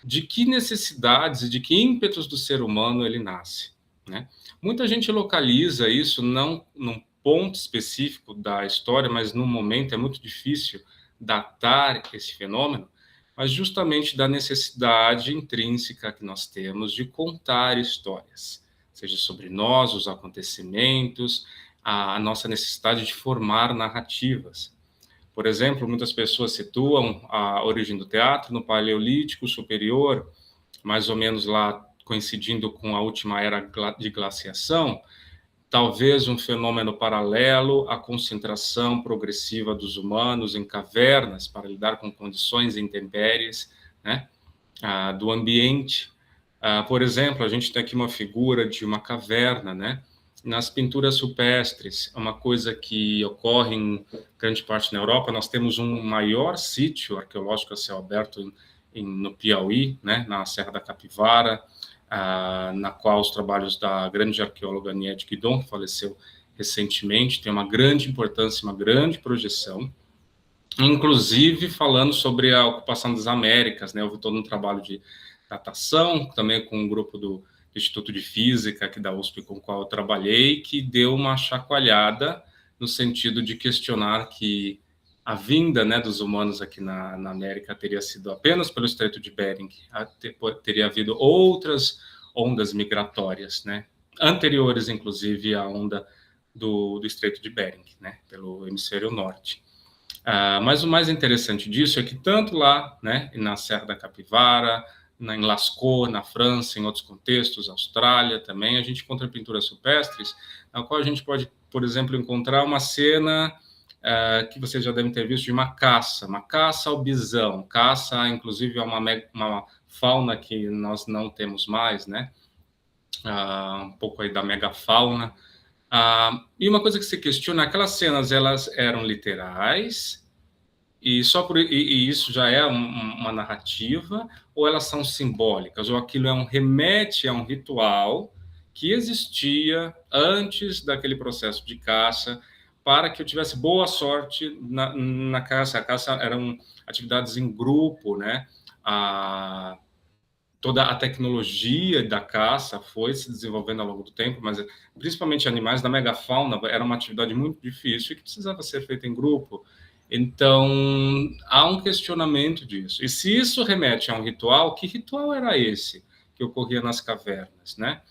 De que necessidades e de que ímpetos do ser humano ele nasce? Né? Muita gente localiza isso não num ponto específico da história, mas num momento, é muito difícil datar esse fenômeno, mas justamente da necessidade intrínseca que nós temos de contar histórias, seja sobre nós, os acontecimentos, a nossa necessidade de formar narrativas. Por exemplo, muitas pessoas situam a origem do teatro no Paleolítico Superior, mais ou menos lá coincidindo com a última era de glaciação, talvez um fenômeno paralelo à concentração progressiva dos humanos em cavernas para lidar com condições intempéries, né, do ambiente. Por exemplo, a gente tem aqui uma figura de uma caverna, né? Nas pinturas rupestres, uma coisa que ocorre em grande parte na Europa, nós temos um maior sítio arqueológico a céu aberto no Piauí, né, na Serra da Capivara, na qual os trabalhos da grande arqueóloga Nied Guidon, que faleceu recentemente, tem uma grande importância, uma grande projeção, inclusive falando sobre a ocupação das Américas, né? Houve todo um trabalho de datação, também com um grupo do Instituto de Física aqui da USP com o qual eu trabalhei, que deu uma chacoalhada no sentido de questionar que a vinda, né, dos humanos aqui na América teria sido apenas pelo Estreito de Bering, teria havido outras ondas migratórias, né, anteriores, inclusive, à onda do Estreito de Bering, né, pelo hemisfério norte. Mas o mais interessante disso é que tanto lá, né, na Serra da Capivara, em Lascaux, na França, em outros contextos, Austrália também, a gente encontra pinturas rupestres, na qual a gente pode, por exemplo, encontrar uma cena que vocês já devem ter visto de uma caça ao bisão, caça, inclusive, é uma fauna que nós não temos mais, né? Um pouco aí da megafauna. E uma coisa que se questiona, aquelas cenas, elas eram literais, e isso já é uma narrativa, ou elas são simbólicas, ou aquilo remete a um ritual que existia antes daquele processo de caça, para que eu tivesse boa sorte na caça. A caça eram atividades em grupo, né? Toda a tecnologia da caça foi se desenvolvendo ao longo do tempo, mas principalmente animais da megafauna era uma atividade muito difícil e que precisava ser feita em grupo. Então, há um questionamento disso. E se isso remete a um ritual, que ritual era esse que ocorria nas cavernas, né?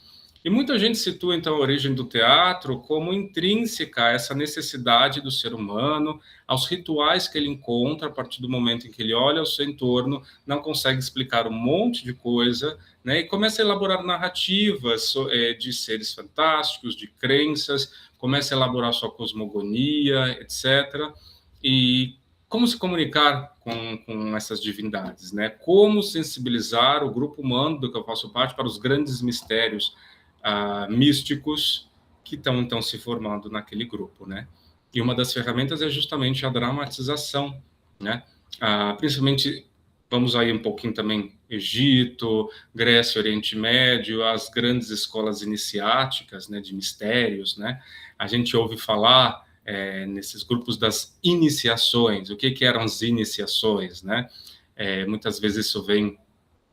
E muita gente situa, então, a origem do teatro como intrínseca a essa necessidade do ser humano, aos rituais que ele encontra a partir do momento em que ele olha ao seu entorno, não consegue explicar um monte de coisa, né, e começa a elaborar narrativas de seres fantásticos, de crenças, começa a elaborar sua cosmogonia, etc. E como se comunicar com essas divindades, né? Como sensibilizar o grupo humano do que eu faço parte para os grandes mistérios místicos que estão, então, se formando naquele grupo, né? E uma das ferramentas é justamente a dramatização, né? Principalmente, vamos aí um pouquinho também, Egito, Grécia, Oriente Médio, as grandes escolas iniciáticas, né, de mistérios, né? A gente ouve falar nesses grupos das iniciações. O que eram as iniciações, né? Muitas vezes isso vem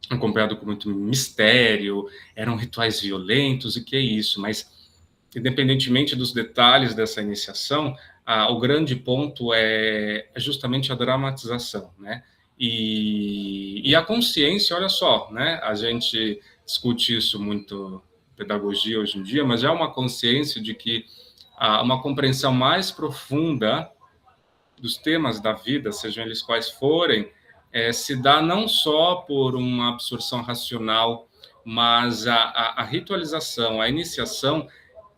acompanhado com muito mistério, eram rituais violentos, e que é isso, mas independentemente dos detalhes dessa iniciação, o grande ponto é justamente a dramatização, né? E a consciência, olha só, né? A gente discute isso muito em pedagogia hoje em dia, mas já há uma consciência de que uma compreensão mais profunda dos temas da vida, sejam eles quais forem, se dá não só por uma absorção racional, mas a ritualização, a iniciação,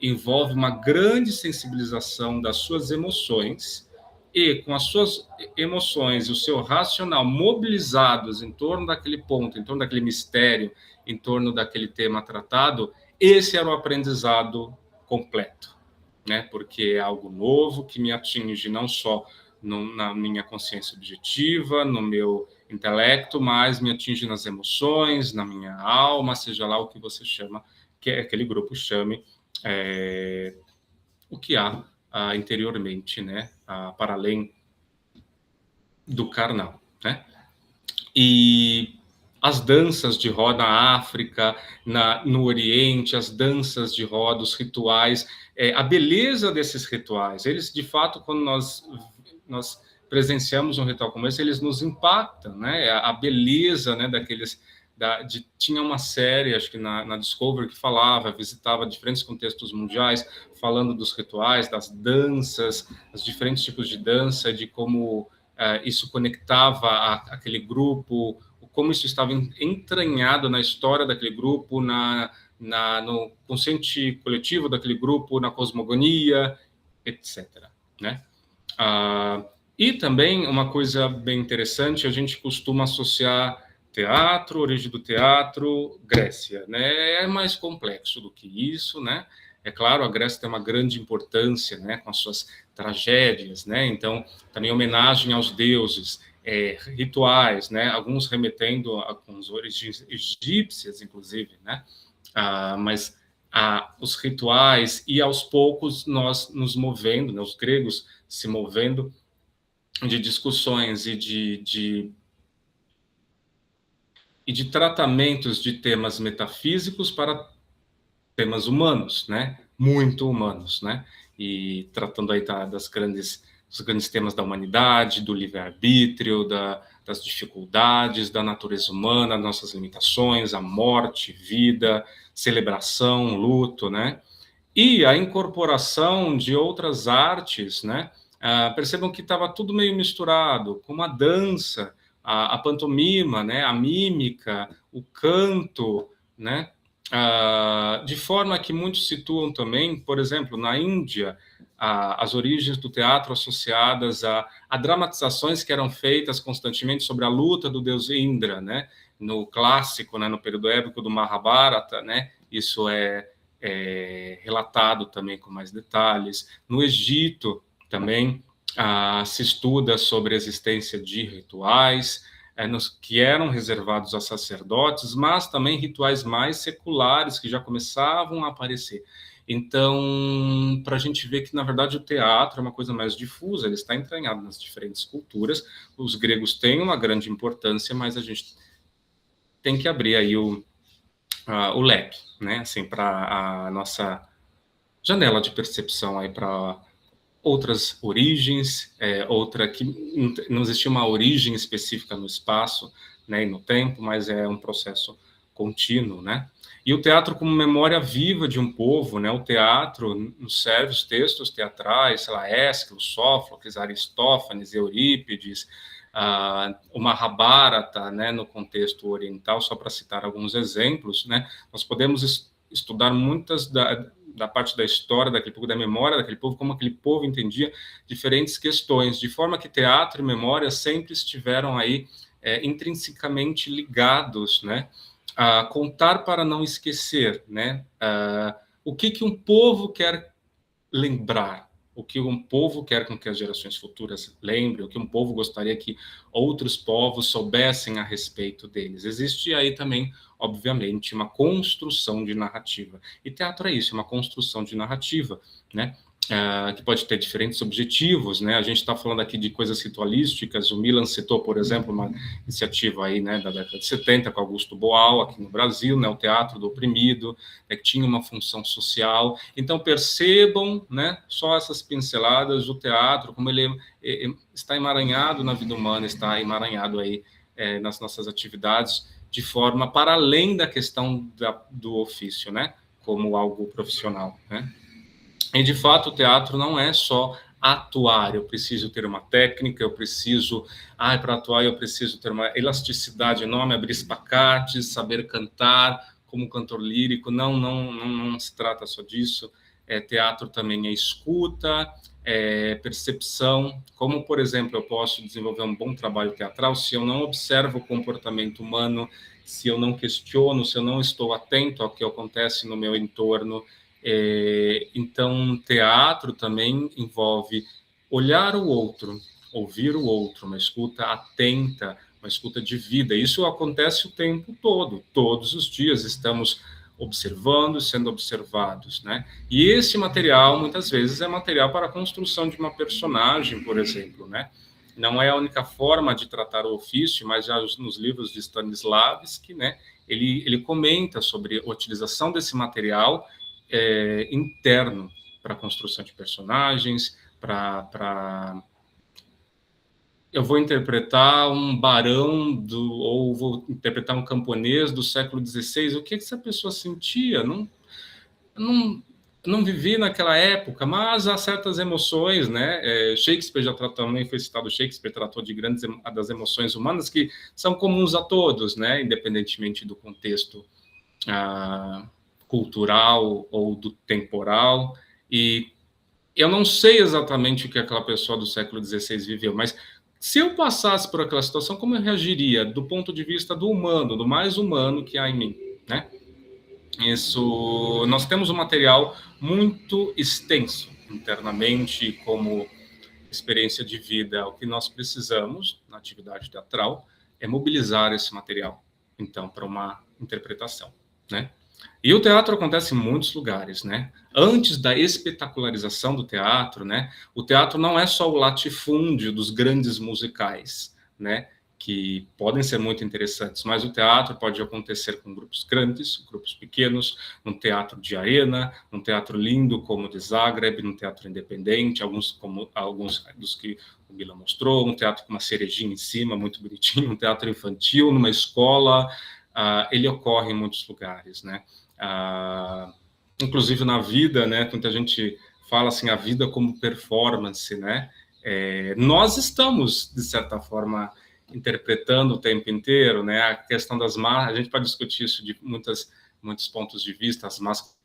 envolve uma grande sensibilização das suas emoções, e com as suas emoções e o seu racional mobilizados em torno daquele ponto, em torno daquele mistério, em torno daquele tema tratado, esse era o aprendizado completo, né? Porque é algo novo que me atinge não só na minha consciência objetiva, no meu intelecto, mas me atinge nas emoções, na minha alma, seja lá o que você chama, que aquele grupo chame, o que há interiormente, né, para além do carnal, né? E as danças de roda na África, no Oriente, as danças de roda, os rituais, a beleza desses rituais, eles, de fato, quando nós presenciamos um ritual como esse, eles nos impactam, né? A beleza, né, daqueles... tinha uma série, acho que na Discovery, que visitava diferentes contextos mundiais, falando dos rituais, das danças, os diferentes tipos de dança, de como isso conectava aquele grupo, como isso estava entranhado na história daquele grupo, no consciente coletivo daquele grupo, na cosmogonia, etc., né? E também uma coisa bem interessante, a gente costuma associar teatro, origem do teatro, Grécia, né? É mais complexo do que isso, né? É claro, a Grécia tem uma grande importância, né, com as suas tragédias, né? Então, também homenagem aos deuses, rituais, né? Alguns remetendo a algumas origens egípcias, inclusive, né? Mas os rituais, e aos poucos nós nos movendo, né, os gregos se movendo de discussões e de tratamentos de temas metafísicos para temas humanos, né? Muito humanos, né? E tratando aí dos grandes temas da humanidade, do livre-arbítrio, das dificuldades, da natureza humana, nossas limitações, a morte, vida, celebração, luto, né? E a incorporação de outras artes, né? Percebam que estava tudo meio misturado, como a dança, a pantomima, né? A mímica, o canto, né? De forma que muitos situam também, por exemplo, na Índia, as origens do teatro associadas a dramatizações que eram feitas constantemente sobre a luta do deus Indra, né? No clássico, né? No período épico do Mahabharata, né? Isso é relatado também com mais detalhes. No Egito também se estuda sobre a existência de rituais que eram reservados a sacerdotes, mas também rituais mais seculares que já começavam a aparecer. Então, para a gente ver que, na verdade, o teatro é uma coisa mais difusa, ele está entranhado nas diferentes culturas. Os gregos têm uma grande importância, mas a gente tem que abrir aí o leque, né, assim, para a nossa janela de percepção aí para outras origens, outra que não existia uma origem específica no espaço, né, e no tempo, mas é um processo contínuo, né? E o teatro como memória viva de um povo, né? O teatro nos serve os textos teatrais, sei lá, Ésquilo, Sófocles, Aristófanes, Eurípides, o Mahabharata, né, no contexto oriental, só para citar alguns exemplos, né? Nós podemos estudar muitas da parte da história daquele povo, da memória daquele povo, como aquele povo entendia diferentes questões, de forma que teatro e memória sempre estiveram aí intrinsecamente ligados, né? A contar para não esquecer, né? O que um povo quer lembrar, o que um povo quer com que as gerações futuras lembrem, o que um povo gostaria que outros povos soubessem a respeito deles. Existe aí também, obviamente, uma construção de narrativa. E teatro é isso, é uma construção de narrativa, né? Que pode ter diferentes objetivos, né? A gente está falando aqui de coisas ritualísticas. O Milan citou, por exemplo, uma iniciativa aí, né, da década de 70 com Augusto Boal aqui no Brasil, né, o Teatro do Oprimido, que tinha uma função social. Então percebam, né, só essas pinceladas, o teatro, como ele está emaranhado na vida humana, está emaranhado aí nas nossas atividades, de forma para além da questão do ofício, né, como algo profissional, né? E, de fato, o teatro não é só atuar, eu preciso ter uma técnica, eu preciso... para atuar eu preciso ter uma elasticidade enorme, abrir espacates, saber cantar como cantor lírico. Não se trata só disso. Teatro também é escuta, percepção. Como, por exemplo, eu posso desenvolver um bom trabalho teatral se eu não observo o comportamento humano, se eu não questiono, se eu não estou atento ao que acontece no meu entorno. Então, teatro também envolve olhar o outro, ouvir o outro, uma escuta atenta, uma escuta de vida. Isso acontece o tempo todo, todos os dias estamos observando, sendo observados, né? E esse material, muitas vezes, é material para a construção de uma personagem, por exemplo, né? Não é a única forma de tratar o ofício, mas já nos livros de Stanislavski, né? Ele comenta sobre a utilização desse material interno para a construção de personagens, eu vou interpretar um barão ou vou interpretar um camponês do século XVI, o que essa pessoa sentia? Não vivi naquela época, mas há certas emoções, né? Shakespeare já tratou, também foi citado, Shakespeare tratou de das emoções humanas que são comuns a todos, né? Independentemente do contexto cultural ou do temporal. E eu não sei exatamente o que aquela pessoa do século XVI viveu, mas se eu passasse por aquela situação, como eu reagiria do ponto de vista do humano, do mais humano que há em mim, né? Isso, nós temos um material muito extenso internamente como experiência de vida. O que nós precisamos na atividade teatral é mobilizar esse material, então, para uma interpretação, né? E o teatro acontece em muitos lugares, né? Antes da espetacularização do teatro, né? O teatro não é só o latifúndio dos grandes musicais, né? Que podem ser muito interessantes, mas o teatro pode acontecer com grupos grandes, grupos pequenos, num teatro de arena, num teatro lindo como o de Zagreb, num teatro independente, alguns dos que o Milan mostrou, um teatro com uma cerejinha em cima, muito bonitinho, um teatro infantil, numa escola. Ele ocorre em muitos lugares, né? Inclusive na vida, né? Quando a gente fala assim, a vida como performance, né? Nós estamos, de certa forma, interpretando o tempo inteiro, né? A questão das máscaras, a gente pode discutir isso de muitos pontos de vista, as máscaras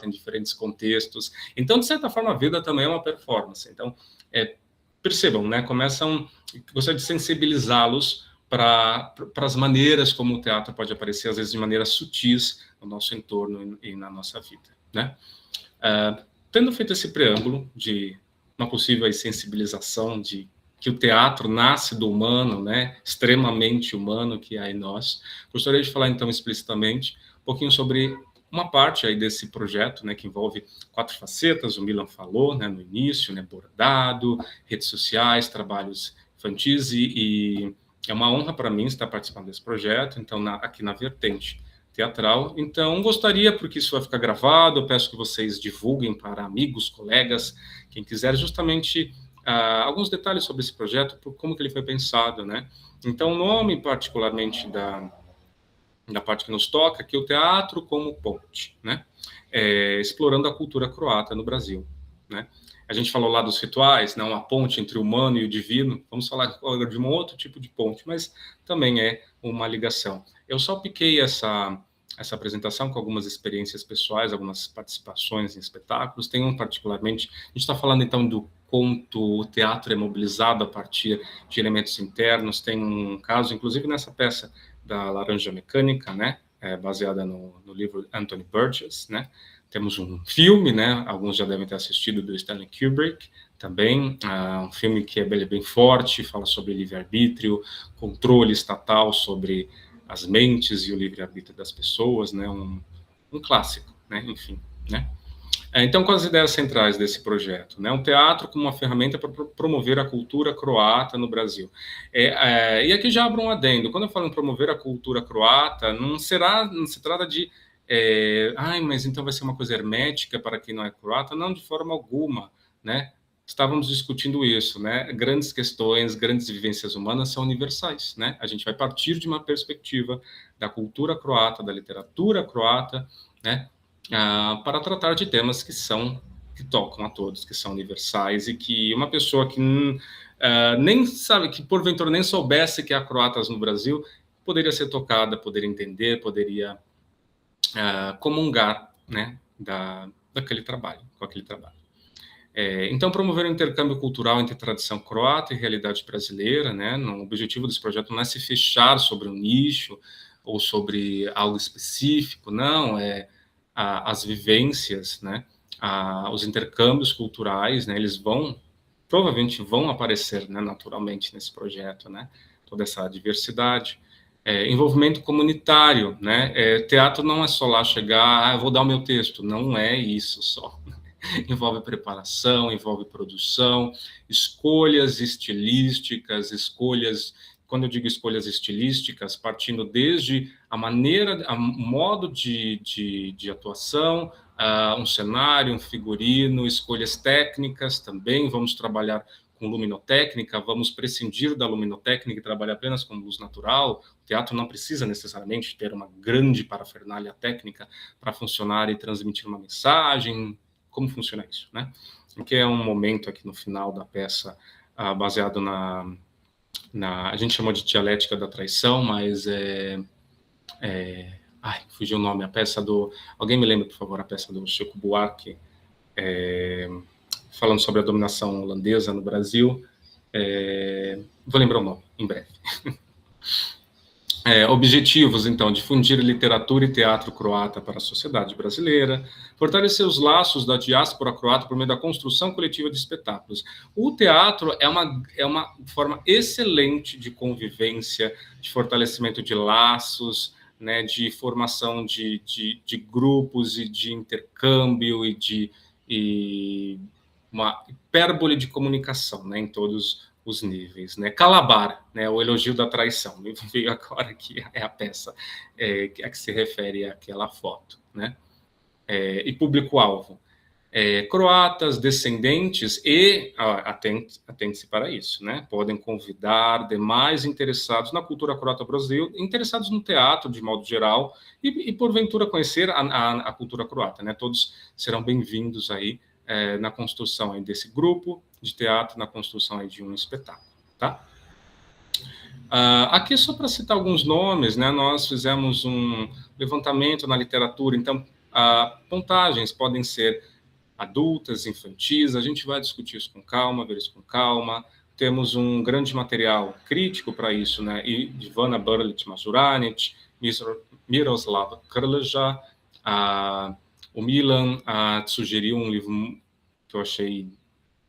em diferentes contextos. Então, de certa forma, a vida também é uma performance. Então, percebam, né? Gostaria de sensibilizá-los para as maneiras como o teatro pode aparecer, às vezes de maneiras sutis no nosso entorno e na nossa vida, né? Tendo feito esse preâmbulo de uma possível sensibilização de que o teatro nasce do humano, né, extremamente humano que há em nós, gostaria de falar então explicitamente um pouquinho sobre uma parte aí desse projeto, né, que envolve 4 facetas, o Milan falou, né, no início, né, bordado, redes sociais, trabalhos infantis e é uma honra para mim estar participando desse projeto, então, aqui na vertente teatral. Então, gostaria, porque isso vai ficar gravado, eu peço que vocês divulguem para amigos, colegas, quem quiser, justamente alguns detalhes sobre esse projeto, por como que ele foi pensado, né? Então, o nome, particularmente, da parte que nos toca, que é o teatro como ponte, né? Explorando a cultura croata no Brasil, né? A gente falou lá dos rituais, não a ponte entre o humano e o divino. Vamos falar agora de um outro tipo de ponte, mas também é uma ligação. Eu só piquei essa apresentação com algumas experiências pessoais, algumas participações em espetáculos. Tem um particularmente, a gente está falando então do conto, o teatro é mobilizado a partir de elementos internos. Tem um caso, inclusive nessa peça da Laranja Mecânica, né, baseada no livro Anthony Burgess, né. Temos um filme, né, alguns já devem ter assistido, do Stanley Kubrick, também, um filme que é bem forte, fala sobre livre-arbítrio, controle estatal sobre as mentes e o livre-arbítrio das pessoas, né, um clássico, né, enfim, né. Então, quais as ideias centrais desse projeto? Né? Um teatro como uma ferramenta para promover a cultura croata no Brasil. E aqui já abro um adendo. Quando eu falo em promover a cultura croata, não se trata de mas então vai ser uma coisa hermética para quem não é croata? Não, de forma alguma, né? Estávamos discutindo isso, né? Grandes questões, grandes vivências humanas são universais, né? A gente vai partir de uma perspectiva da cultura croata, da literatura croata, né? Para tratar de temas que tocam a todos, que são universais, e que uma pessoa que nem sabe, que porventura nem soubesse que há croatas no Brasil, poderia ser tocada, poderia entender, poderia comungar, né, daquele trabalho, com aquele trabalho. Então, promover o intercâmbio cultural entre tradição croata e realidade brasileira, né? O objetivo desse projeto não é se fechar sobre um nicho ou sobre algo específico, não, as vivências, né? Os intercâmbios culturais, né? Eles provavelmente vão aparecer, né, naturalmente nesse projeto, né? Toda essa diversidade. Envolvimento comunitário, né? Teatro não é só lá chegar, eu vou dar o meu texto, não é isso só. Envolve preparação, envolve produção, escolhas estilísticas, quando eu digo escolhas estilísticas, partindo desde a maneira, o modo de atuação, um cenário, um figurino, escolhas técnicas também, vamos trabalhar com luminotécnica, vamos prescindir da luminotécnica e trabalhar apenas com luz natural. O teatro não precisa necessariamente ter uma grande parafernália técnica para funcionar e transmitir uma mensagem. Como funciona isso, né? Que é um momento aqui no final da peça baseado a gente chamou de dialética da traição, mas fugiu o nome, a peça alguém me lembra, por favor, a peça do Chico Buarque, falando sobre a dominação holandesa no Brasil. Vou lembrar o nome, em breve. Objetivos, então, difundir literatura e teatro croata para a sociedade brasileira, fortalecer os laços da diáspora croata por meio da construção coletiva de espetáculos. O teatro é uma forma excelente de convivência, de fortalecimento de laços, né, de formação de grupos e de intercâmbio e uma hipérbole de comunicação, né, em todos os níveis, né? Calabar, né? O elogio da traição. Me veio agora que é a peça a que se refere àquela foto, né? E público-alvo. Croatas, descendentes e, atente-se para isso, né? Podem convidar demais interessados na cultura croata do Brasil, interessados no teatro de modo geral, e porventura conhecer a cultura croata, né? Todos serão bem-vindos aí na construção aí desse grupo de teatro, na construção aí de um espetáculo, tá? Aqui, só para citar alguns nomes, né, nós fizemos um levantamento na literatura, então, pontagens podem ser adultas, infantis, a gente vai discutir isso com calma, ver isso com calma. Temos um grande material crítico para isso, né, Ivana Brlić-Mažuranić, Miroslav Krleža, o Milan sugeriu um livro que eu achei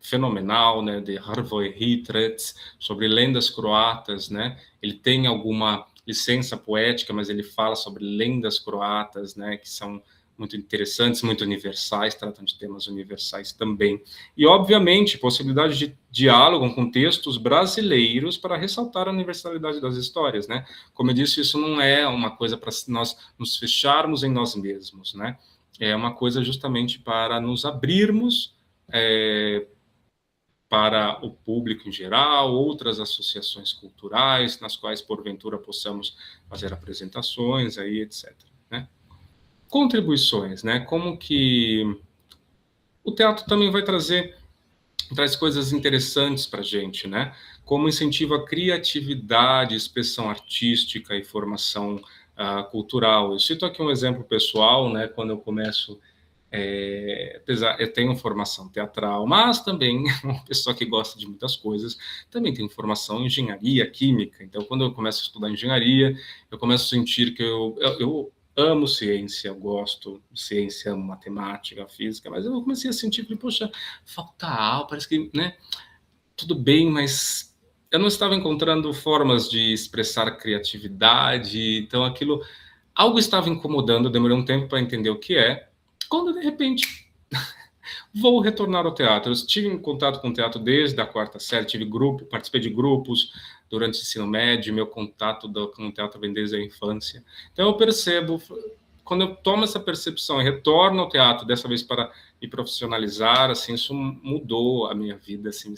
fenomenal, né, de Hrvoje Hitrec, sobre lendas croatas, né? Ele tem alguma licença poética, mas ele fala sobre lendas croatas, né, que são muito interessantes, muito universais, tratam de temas universais também. E, obviamente, possibilidade de diálogo com textos brasileiros para ressaltar a universalidade das histórias, né? Como eu disse, isso não é uma coisa para nós nos fecharmos em nós mesmos, né? É uma coisa justamente para nos abrirmos para o público em geral, outras associações culturais, nas quais, porventura, possamos fazer apresentações, aí, etc. Né? Contribuições, né? Como que o teatro também traz coisas interessantes para a gente, né? Como incentiva a criatividade, expressão artística e formação cultural. Eu cito aqui um exemplo pessoal, né? Quando eu começo, eu tenho formação teatral, mas também uma pessoa que gosta de muitas coisas, também tenho formação em engenharia química. Então, quando eu começo a estudar engenharia, eu começo a sentir que eu amo ciência, eu gosto de ciência, amo matemática, física, mas eu comecei a sentir que, poxa, falta aula, parece que, né, tudo bem, mas eu não estava encontrando formas de expressar criatividade, então algo estava incomodando, eu demorei um tempo para entender o que é, quando, de repente, vou retornar ao teatro. Eu estive em contato com o teatro desde a quarta série, participei de grupos durante o ensino médio, meu contato com o teatro vem desde a infância. Então eu percebo, quando eu tomo essa percepção e retorno ao teatro, dessa vez para me profissionalizar, assim, isso mudou a minha vida, assim,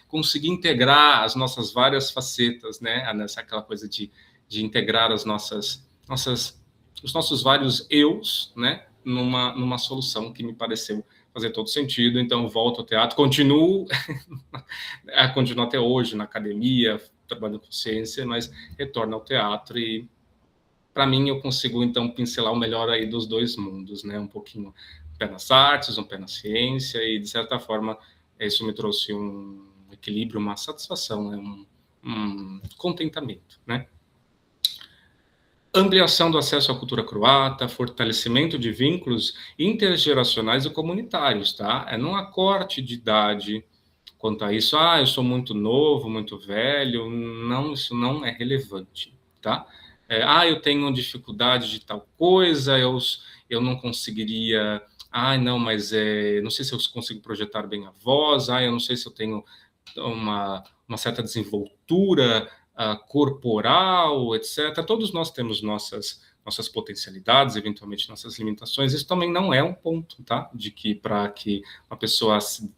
conseguir integrar as nossas várias facetas, né, aquela coisa de integrar os nossos vários eus, né, numa solução que me pareceu fazer todo sentido. Então volto ao teatro, continuo até hoje na academia, trabalhando com ciência, mas retorno ao teatro e, para mim, eu consigo, então, pincelar o melhor aí dos dois mundos, né? Um pouquinho pé nas artes, um pé na ciência, e, de certa forma, isso me trouxe um equilíbrio, uma satisfação, né? Um contentamento, né? Ampliação do acesso à cultura croata, fortalecimento de vínculos intergeracionais e comunitários, tá? Não há corte de idade quanto a isso. Eu sou muito novo, muito velho. Não, isso não é relevante, tá? Eu tenho dificuldade de tal coisa, eu não conseguiria... não, mas não sei se eu consigo projetar bem a voz, eu não sei se eu tenho uma certa desenvoltura corporal, etc. Todos nós temos nossas potencialidades, eventualmente nossas limitações. Isso também não é um ponto, tá? De que para que uma pessoa se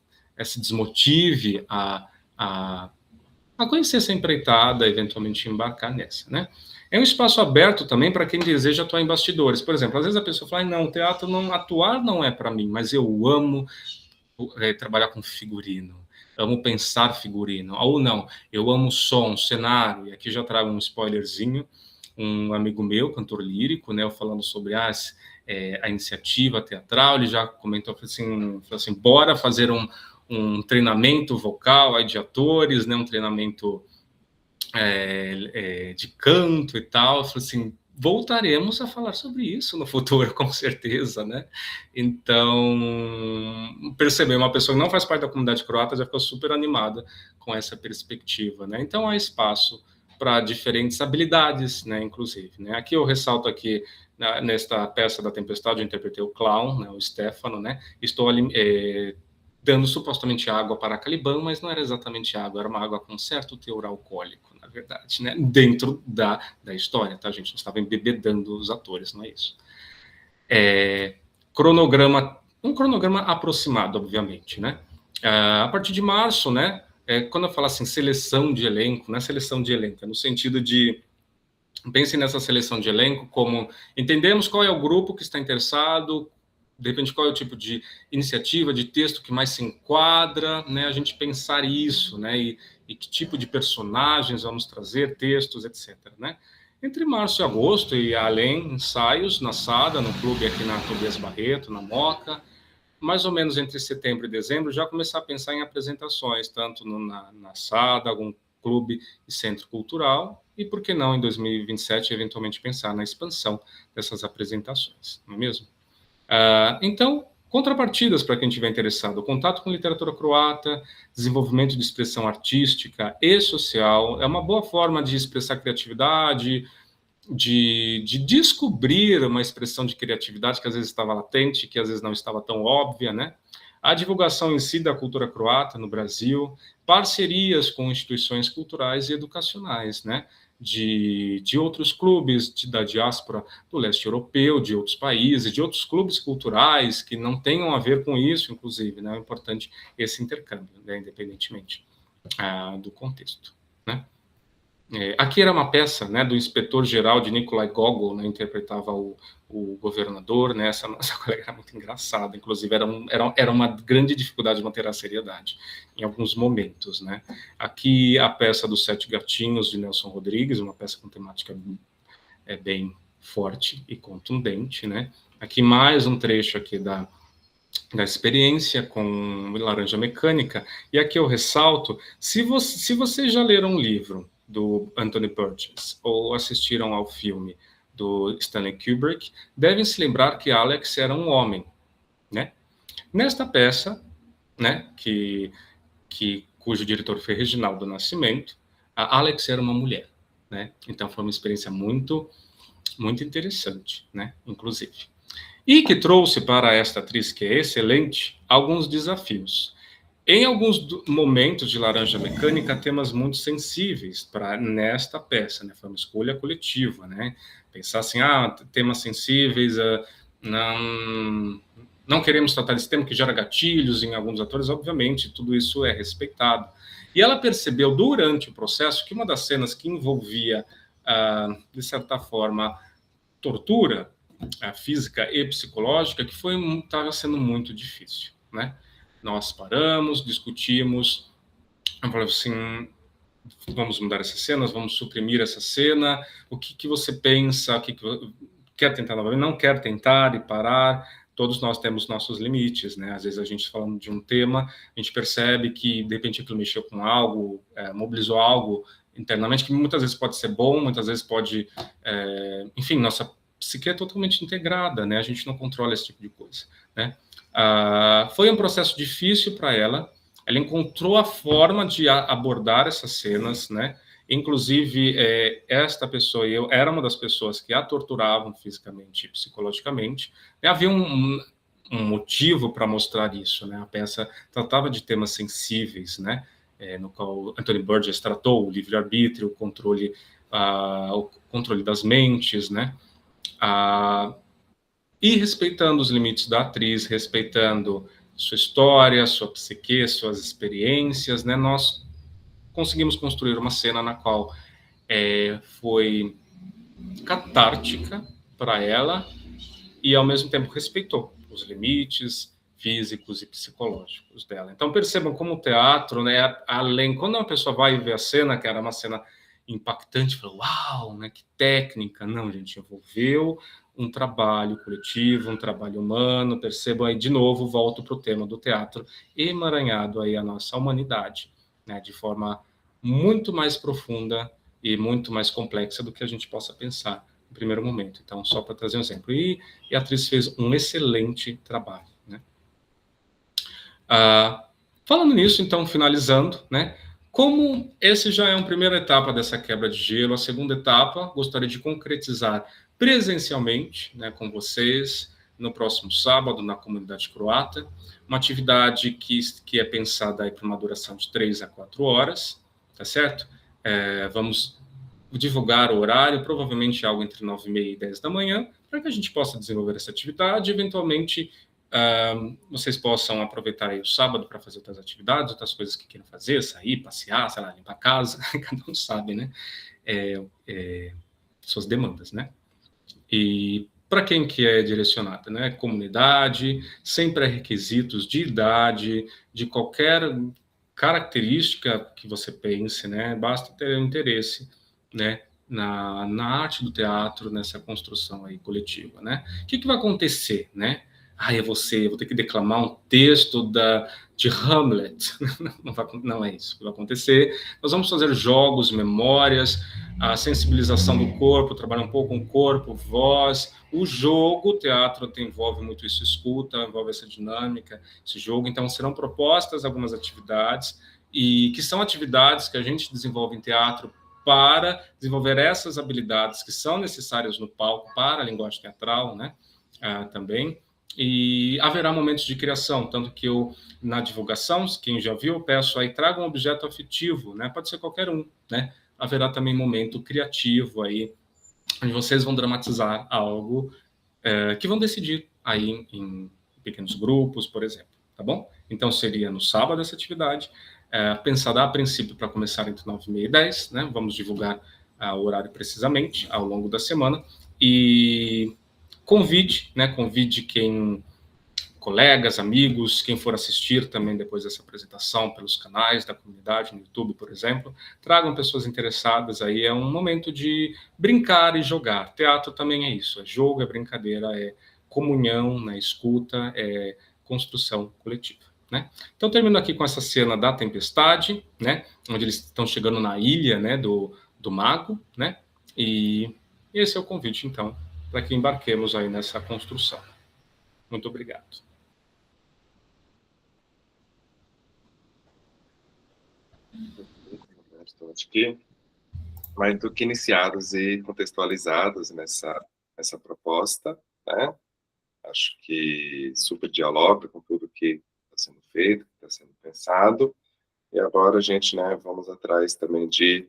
desmotive a conhecer essa empreitada, eventualmente embarcar nessa, né? É um espaço aberto também para quem deseja atuar em bastidores. Por exemplo, às vezes a pessoa fala, não, teatro atuar não é para mim, mas eu amo trabalhar com figurino, amo pensar figurino, ou não, eu amo som, cenário, e aqui já trago um spoilerzinho, um amigo meu, cantor lírico, né, falando sobre a iniciativa teatral, ele já comentou assim, bora fazer um treinamento vocal aí de atores, né, um treinamento de canto e tal. Eu falei assim, voltaremos a falar sobre isso no futuro, com certeza, né? Então, perceber, uma pessoa que não faz parte da comunidade croata já ficou super animada com essa perspectiva, né? Então, há espaço para diferentes habilidades, né, inclusive, né? Aqui eu ressalto aqui, nesta peça da Tempestade, eu interpretei o clown, né, o Stefano, né? Estou ali dando supostamente água para a Caliban, mas não era exatamente água, era uma água com certo teor alcoólico, na verdade, né? Dentro da história, tá, gente? Não estava embebedando os atores, não é isso. Um cronograma aproximado, obviamente, né? A partir de março, né? Quando eu falo assim, seleção de elenco, não é seleção de elenco, é no sentido de... Pense nessa seleção de elenco como entendemos qual é o grupo que está interessado, depende qual é o tipo de iniciativa, de texto que mais se enquadra, né? A gente pensar isso, né? E que tipo de personagens vamos trazer, textos, etc., né? Entre março e agosto, e além, ensaios na SADA, no clube aqui na Tobias Barreto, na Moca. Mais ou menos entre setembro e dezembro, já começar a pensar em apresentações, tanto na SADA, algum clube e centro cultural, e por que não, em 2027, eventualmente pensar na expansão dessas apresentações, não é mesmo? Então, contrapartidas para quem estiver interessado, contato com literatura croata, desenvolvimento de expressão artística e social, é uma boa forma de expressar criatividade, de descobrir uma expressão de criatividade que às vezes estava latente, que às vezes não estava tão óbvia, né? a divulgação em si da cultura croata no Brasil, parcerias com instituições culturais e educacionais, né? De outros clubes da diáspora do leste europeu, de outros países, de outros clubes culturais que não tenham a ver com isso, inclusive, né? É importante esse intercâmbio, né? Independentemente do contexto, né? Aqui era uma peça, né, do inspetor-geral de Nikolai Gogol, né, interpretava o governador, né, essa nossa colega era muito engraçada, inclusive era uma grande dificuldade manter a seriedade em alguns momentos, né. Aqui a peça dos Sete Gatinhos, de Nelson Rodrigues, uma peça com temática bem forte e contundente, né. Aqui mais um trecho aqui da experiência com Laranja Mecânica, e aqui eu ressalto, se vocês já leram um livro do Anthony Burgess, ou assistiram ao filme do Stanley Kubrick, devem se lembrar que Alex era um homem, né? Nesta peça, né, cujo diretor foi Reginaldo Nascimento, a Alex era uma mulher, né? Então foi uma experiência muito, muito interessante, né, inclusive. E que trouxe para esta atriz, que é excelente, alguns desafios. Em alguns momentos de Laranja Mecânica, temas muito sensíveis nesta peça, né? Foi uma escolha coletiva, né? Pensar assim, temas sensíveis, não queremos tratar desse tema que gera gatilhos em alguns atores, obviamente, tudo isso é respeitado. E ela percebeu durante o processo que uma das cenas que envolvia, de certa forma, tortura física e psicológica, que estava sendo muito difícil, né? Nós paramos, discutimos, falamos assim, vamos mudar essas cenas, vamos suprimir essa cena, o que você pensa, quer tentar novamente, não quer tentar e parar, todos nós temos nossos limites, né? Às vezes a gente falando de um tema, a gente percebe que de repente aquilo mexeu com algo, mobilizou algo internamente, que muitas vezes pode ser bom, muitas vezes pode, enfim, nossa psique é totalmente integrada, né? A gente não controla esse tipo de coisa, né? Foi um processo difícil para ela. Ela encontrou a forma de abordar essas cenas, né? Inclusive, esta pessoa e eu era uma das pessoas que a torturavam fisicamente e psicologicamente. E havia um motivo para mostrar isso, né? A peça tratava de temas sensíveis, né? No qual Anthony Burgess tratou o livre-arbítrio, o controle das mentes, né? E respeitando os limites da atriz, respeitando sua história, sua psique, suas experiências, né, nós conseguimos construir uma cena na qual foi catártica para ela e, ao mesmo tempo, respeitou os limites físicos e psicológicos dela. Então, percebam como o teatro, né, além, quando uma pessoa vai ver a cena, que era uma cena impactante, fala, uau, né, que técnica. Não, gente, envolveu um trabalho coletivo, um trabalho humano. Percebam aí, de novo, volto para o tema do teatro, emaranhado aí a nossa humanidade, né, de forma muito mais profunda e muito mais complexa do que a gente possa pensar no primeiro momento. Então, só para trazer um exemplo. E a atriz fez um excelente trabalho, né? Falando nisso, então, finalizando, né? Como esse já é uma primeira etapa dessa quebra de gelo, a segunda etapa, gostaria de concretizar presencialmente, né, com vocês, no próximo sábado, na comunidade croata, uma atividade que é pensada aí para uma duração de 3 a 4 horas, tá certo? Vamos divulgar o horário, provavelmente algo entre 9h30 e 10 da manhã, para que a gente possa desenvolver essa atividade, eventualmente vocês possam aproveitar aí o sábado para fazer outras atividades, outras coisas que queiram fazer, sair, passear, sei lá, limpar a casa, cada um sabe, né? Suas demandas, né? E para quem que é direcionada, né? Comunidade, sem pré-requisitos de idade, de qualquer característica que você pense, né? Basta ter um interesse, né? Na arte do teatro, nessa construção aí coletiva, né? O que vai acontecer, né? Eu vou ter que declamar um texto de Hamlet. Não é isso que vai acontecer. Nós vamos fazer jogos, memórias, a sensibilização do corpo, trabalhar um pouco com o corpo, voz. O jogo, o teatro envolve muito isso, escuta, envolve essa dinâmica, esse jogo. Então, serão propostas algumas atividades, e que são atividades que a gente desenvolve em teatro para desenvolver essas habilidades que são necessárias no palco para a linguagem teatral, né? Também. e haverá momentos de criação, tanto que eu, na divulgação, quem já viu, eu peço aí, traga um objeto afetivo, né? Pode ser qualquer um, né? Haverá também momento criativo aí, onde vocês vão dramatizar algo que vão decidir aí em pequenos grupos, por exemplo, tá bom? Então, seria no sábado essa atividade, pensada a princípio para começar entre 9h30 e 10, né? Vamos divulgar o horário precisamente ao longo da semana, e convide, né? Convide quem, colegas, amigos, quem for assistir também depois dessa apresentação pelos canais da comunidade, no YouTube, por exemplo, tragam pessoas interessadas aí, é um momento de brincar e jogar. Teatro também é isso, é jogo, é brincadeira, é comunhão, né, escuta, é construção coletiva, né? Então, termino aqui com essa cena da tempestade, né, onde eles estão chegando na ilha, né, do mago, né, e esse é o convite, então, para que embarquemos aí nessa construção. Muito obrigado. Acho que mais do que iniciados e contextualizados nessa proposta, né? Acho que super dialoga com tudo que está sendo feito, que está sendo pensado, e agora a gente, né, vamos atrás também de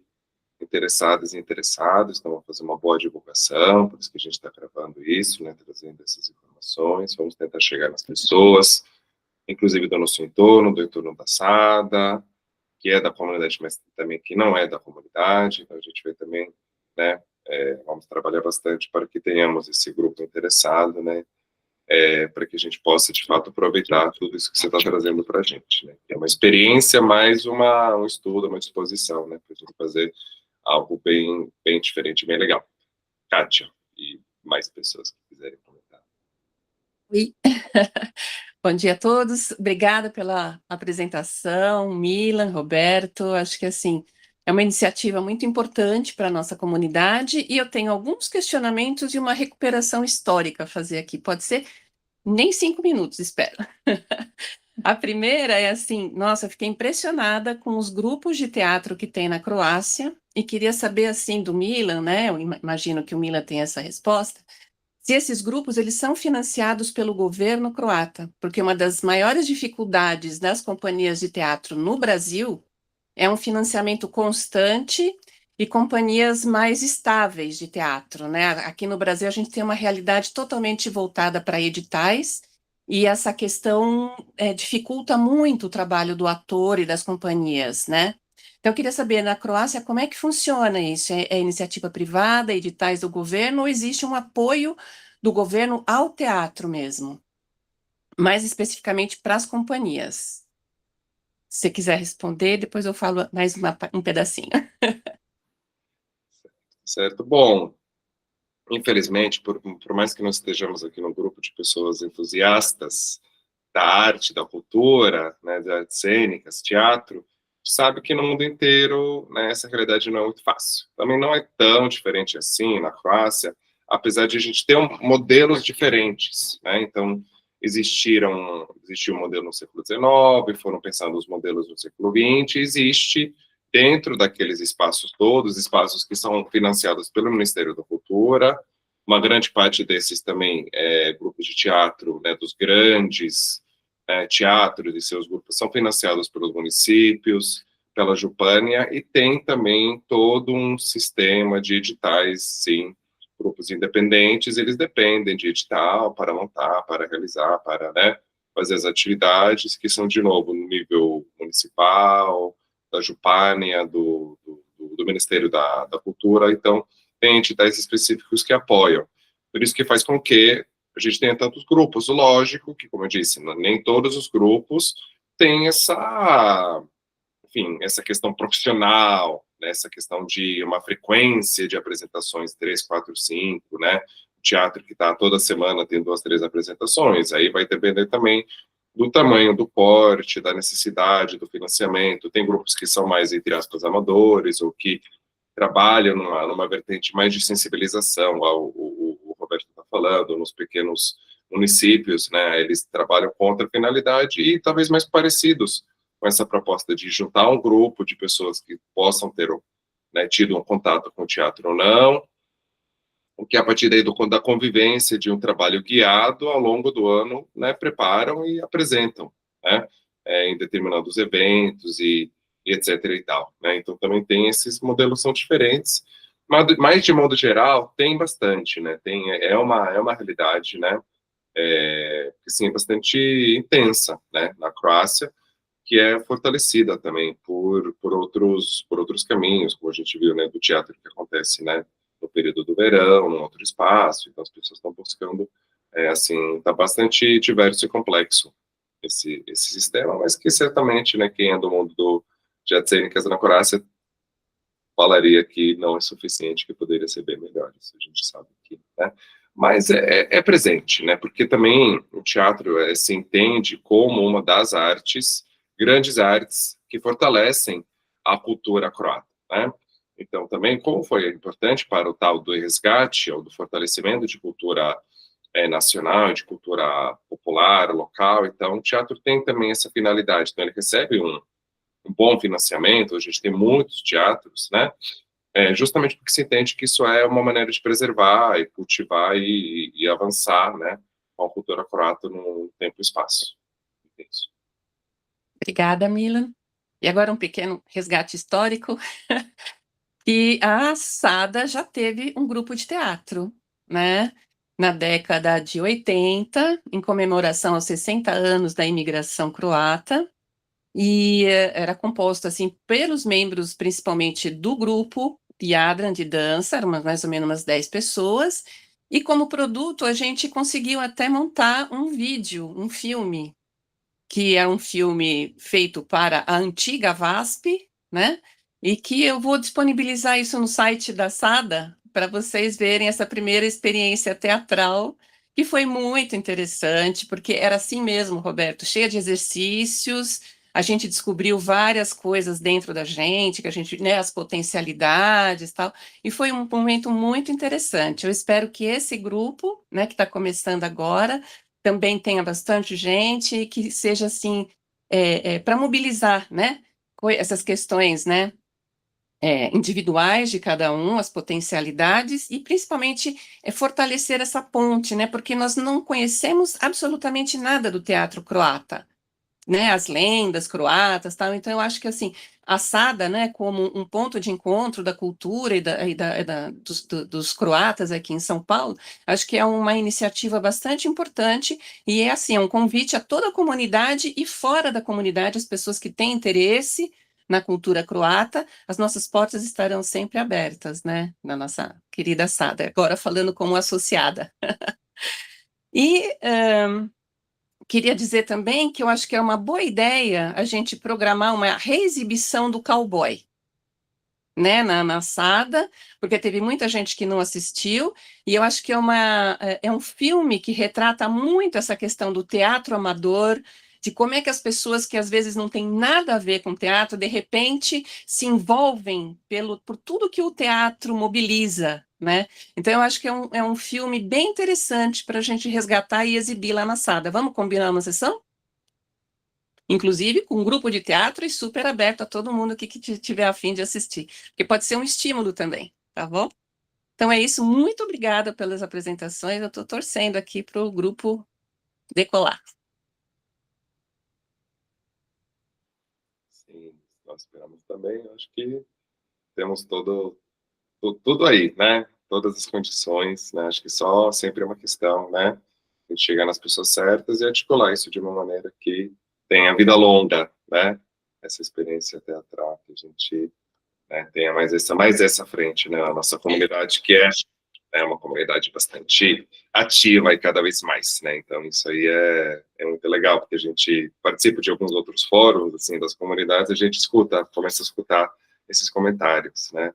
interessadas e interessados, então vamos fazer uma boa divulgação, por isso que a gente está gravando isso, né, trazendo essas informações, vamos tentar chegar nas pessoas, inclusive do nosso entorno, do entorno da SADA, que é da comunidade, mas também que não é da comunidade, então a gente vai também, né, vamos trabalhar bastante para que tenhamos esse grupo interessado, né, para que a gente possa, de fato, aproveitar tudo isso que você está trazendo para a gente, né, que é uma experiência, mais um estudo, uma exposição, né, para a gente fazer algo bem, bem diferente, bem legal. Kátia, e mais pessoas que quiserem comentar. Oi. Bom dia a todos, obrigada pela apresentação, Milan, Roberto, acho que assim, é uma iniciativa muito importante para a nossa comunidade e eu tenho alguns questionamentos e uma recuperação histórica a fazer aqui, pode ser? Nem 5 minutos, espero. A primeira é assim, nossa, eu fiquei impressionada com os grupos de teatro que tem na Croácia e queria saber assim do Milan, né, eu imagino que o Milan tem essa resposta, se esses grupos eles são financiados pelo governo croata, porque uma das maiores dificuldades das companhias de teatro no Brasil é um financiamento constante e companhias mais estáveis de teatro, né? Aqui no Brasil a gente tem uma realidade totalmente voltada para editais e essa questão dificulta muito o trabalho do ator e das companhias, né? Então, eu queria saber, na Croácia, como é que funciona isso? É iniciativa privada, editais do governo, ou existe um apoio do governo ao teatro mesmo? Mais especificamente para as companhias. Se você quiser responder, depois eu falo mais um pedacinho. Certo. Bom, infelizmente, por mais que nós estejamos aqui num grupo de pessoas entusiastas da arte, da cultura, né, das artes cênicas, teatro, sabe que no mundo inteiro, né, essa realidade não é muito fácil. Também não é tão diferente assim na Croácia, apesar de a gente ter modelos diferentes, né? Então, existiu um modelo no século XIX, foram pensando os modelos no século XX, existe dentro daqueles espaços todos, espaços que são financiados pelo Ministério da Cultura, uma grande parte desses também grupos de teatro, né, dos grandes teatros e seus grupos são financiados pelos municípios, pela Jupânia, e tem também todo um sistema de editais, sim, grupos independentes, eles dependem de edital para montar, para realizar, para, né, fazer as atividades, que são, de novo, no nível municipal, da Jupânia, do Ministério da Cultura, então, tem editais específicos que apoiam. Por isso que faz com que a gente tenha tantos grupos. Lógico que, como eu disse, nem todos os grupos têm essa questão profissional, né, essa questão de uma frequência de apresentações, 3, 4, 5, né? O teatro que está toda semana tem 2, 3 apresentações, aí vai depender também do tamanho do porte, da necessidade, do financiamento. Tem grupos que são mais, entre aspas, amadores, ou que trabalham numa vertente mais de sensibilização, o Roberto está falando, nos pequenos municípios, né, eles trabalham com outra finalidade e talvez mais parecidos com essa proposta de juntar um grupo de pessoas que possam ter, né, tido um contato com o teatro ou não, que a partir daí da convivência, de um trabalho guiado, ao longo do ano, né, preparam e apresentam, né, em determinados eventos e etc. e tal, né? Então também tem esses modelos, são diferentes, mas de modo geral tem bastante, né? É uma realidade, né? Que sim, é bastante intensa, né? Na Croácia, que é fortalecida também por outros caminhos, como a gente viu, né? Do teatro que acontece, né? No período do verão, num outro espaço. Então as pessoas estão buscando, assim, está bastante diverso e complexo esse sistema, mas que certamente, né? Quem é do mundo de artes cênicas na Croácia falaria que não é suficiente, que poderia ser bem melhor, isso a gente sabe aqui, né? Mas é presente, né? Porque também o teatro se entende como uma das artes, grandes artes, que fortalecem a cultura croata, né? Então, também, como foi importante para o tal do resgate, ou do fortalecimento de cultura nacional, de cultura popular, local, então o teatro tem também essa finalidade, então ele recebe um bom financiamento, a gente tem muitos teatros, né? Justamente porque se entende que isso é uma maneira de preservar e cultivar e avançar, né? Com a cultura croata no tempo e espaço. É isso. Obrigada, Milan. E agora um pequeno resgate histórico. E a Sada já teve um grupo de teatro, né? Na década de 80, em comemoração aos 60 anos da imigração croata, e era composto assim pelos membros principalmente do grupo Jadran de dança, eram mais ou menos umas 10 pessoas, e como produto a gente conseguiu até montar um vídeo, um filme, que é um filme feito para a antiga VASP, né? E que eu vou disponibilizar isso no site da Sada para vocês verem essa primeira experiência teatral, que foi muito interessante, porque era assim mesmo, Roberto, cheia de exercícios. A gente descobriu várias coisas dentro da gente, que a gente, né, as potencialidades, tal, e foi um momento muito interessante. Eu espero que esse grupo, né, que está começando agora, também tenha bastante gente e que seja assim para mobilizar, né, essas questões, né, individuais de cada um, as potencialidades e principalmente fortalecer essa ponte, né, porque nós não conhecemos absolutamente nada do teatro croata, né, as lendas croatas, tal. Então eu acho que assim a Sada, né, como um ponto de encontro da cultura dos croatas aqui em São Paulo, acho que é uma iniciativa bastante importante e é assim, é um convite a toda a comunidade e fora da comunidade, as pessoas que têm interesse na cultura croata, as nossas portas estarão sempre abertas, né, na nossa querida Sada, agora falando como associada. E queria dizer também que eu acho que é uma boa ideia a gente programar uma reexibição do cowboy, né, na Sada, porque teve muita gente que não assistiu, e eu acho que é um filme que retrata muito essa questão do teatro amador, de como é que as pessoas que às vezes não têm nada a ver com teatro, de repente se envolvem por tudo que o teatro mobiliza, né? Então eu acho que é um filme bem interessante para a gente resgatar e exibir lá na Sada. Vamos combinar uma sessão? Inclusive com um grupo de teatro e super aberto a todo mundo que tiver a fim de assistir, porque pode ser um estímulo também, tá bom? Então é isso, muito obrigada pelas apresentações, eu estou torcendo aqui para o grupo decolar. Sim, nós esperamos também. Acho que temos tudo aí, né? Todas as condições, né? Acho que só sempre é uma questão, né? De chegar nas pessoas certas e articular isso de uma maneira que tenha vida longa, né? Essa experiência teatral, que a gente, né, tenha mais essa frente, né? A nossa comunidade, que é uma comunidade bastante ativa e cada vez mais, né? Então isso aí é muito legal, porque a gente participa de alguns outros fóruns, assim, das comunidades, a gente começa a escutar esses comentários, né?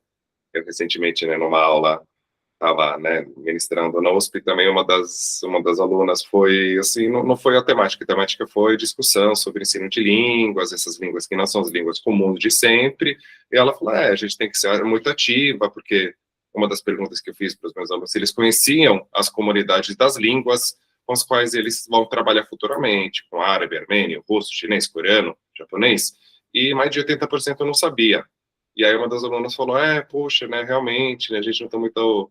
Eu recentemente, né, numa aula, estava, né, ministrando na USP, também uma das alunas foi, assim, não foi a temática foi discussão sobre ensino de línguas, essas línguas que não são as línguas comuns de sempre, e ela falou, a gente tem que ser muito ativa, porque uma das perguntas que eu fiz para os meus alunos, se eles conheciam as comunidades das línguas com as quais eles vão trabalhar futuramente, com árabe, armênio, russo, chinês, coreano, japonês, e mais de 80% não sabia. E aí uma das alunas falou, puxa, né, realmente, né, a gente não está muito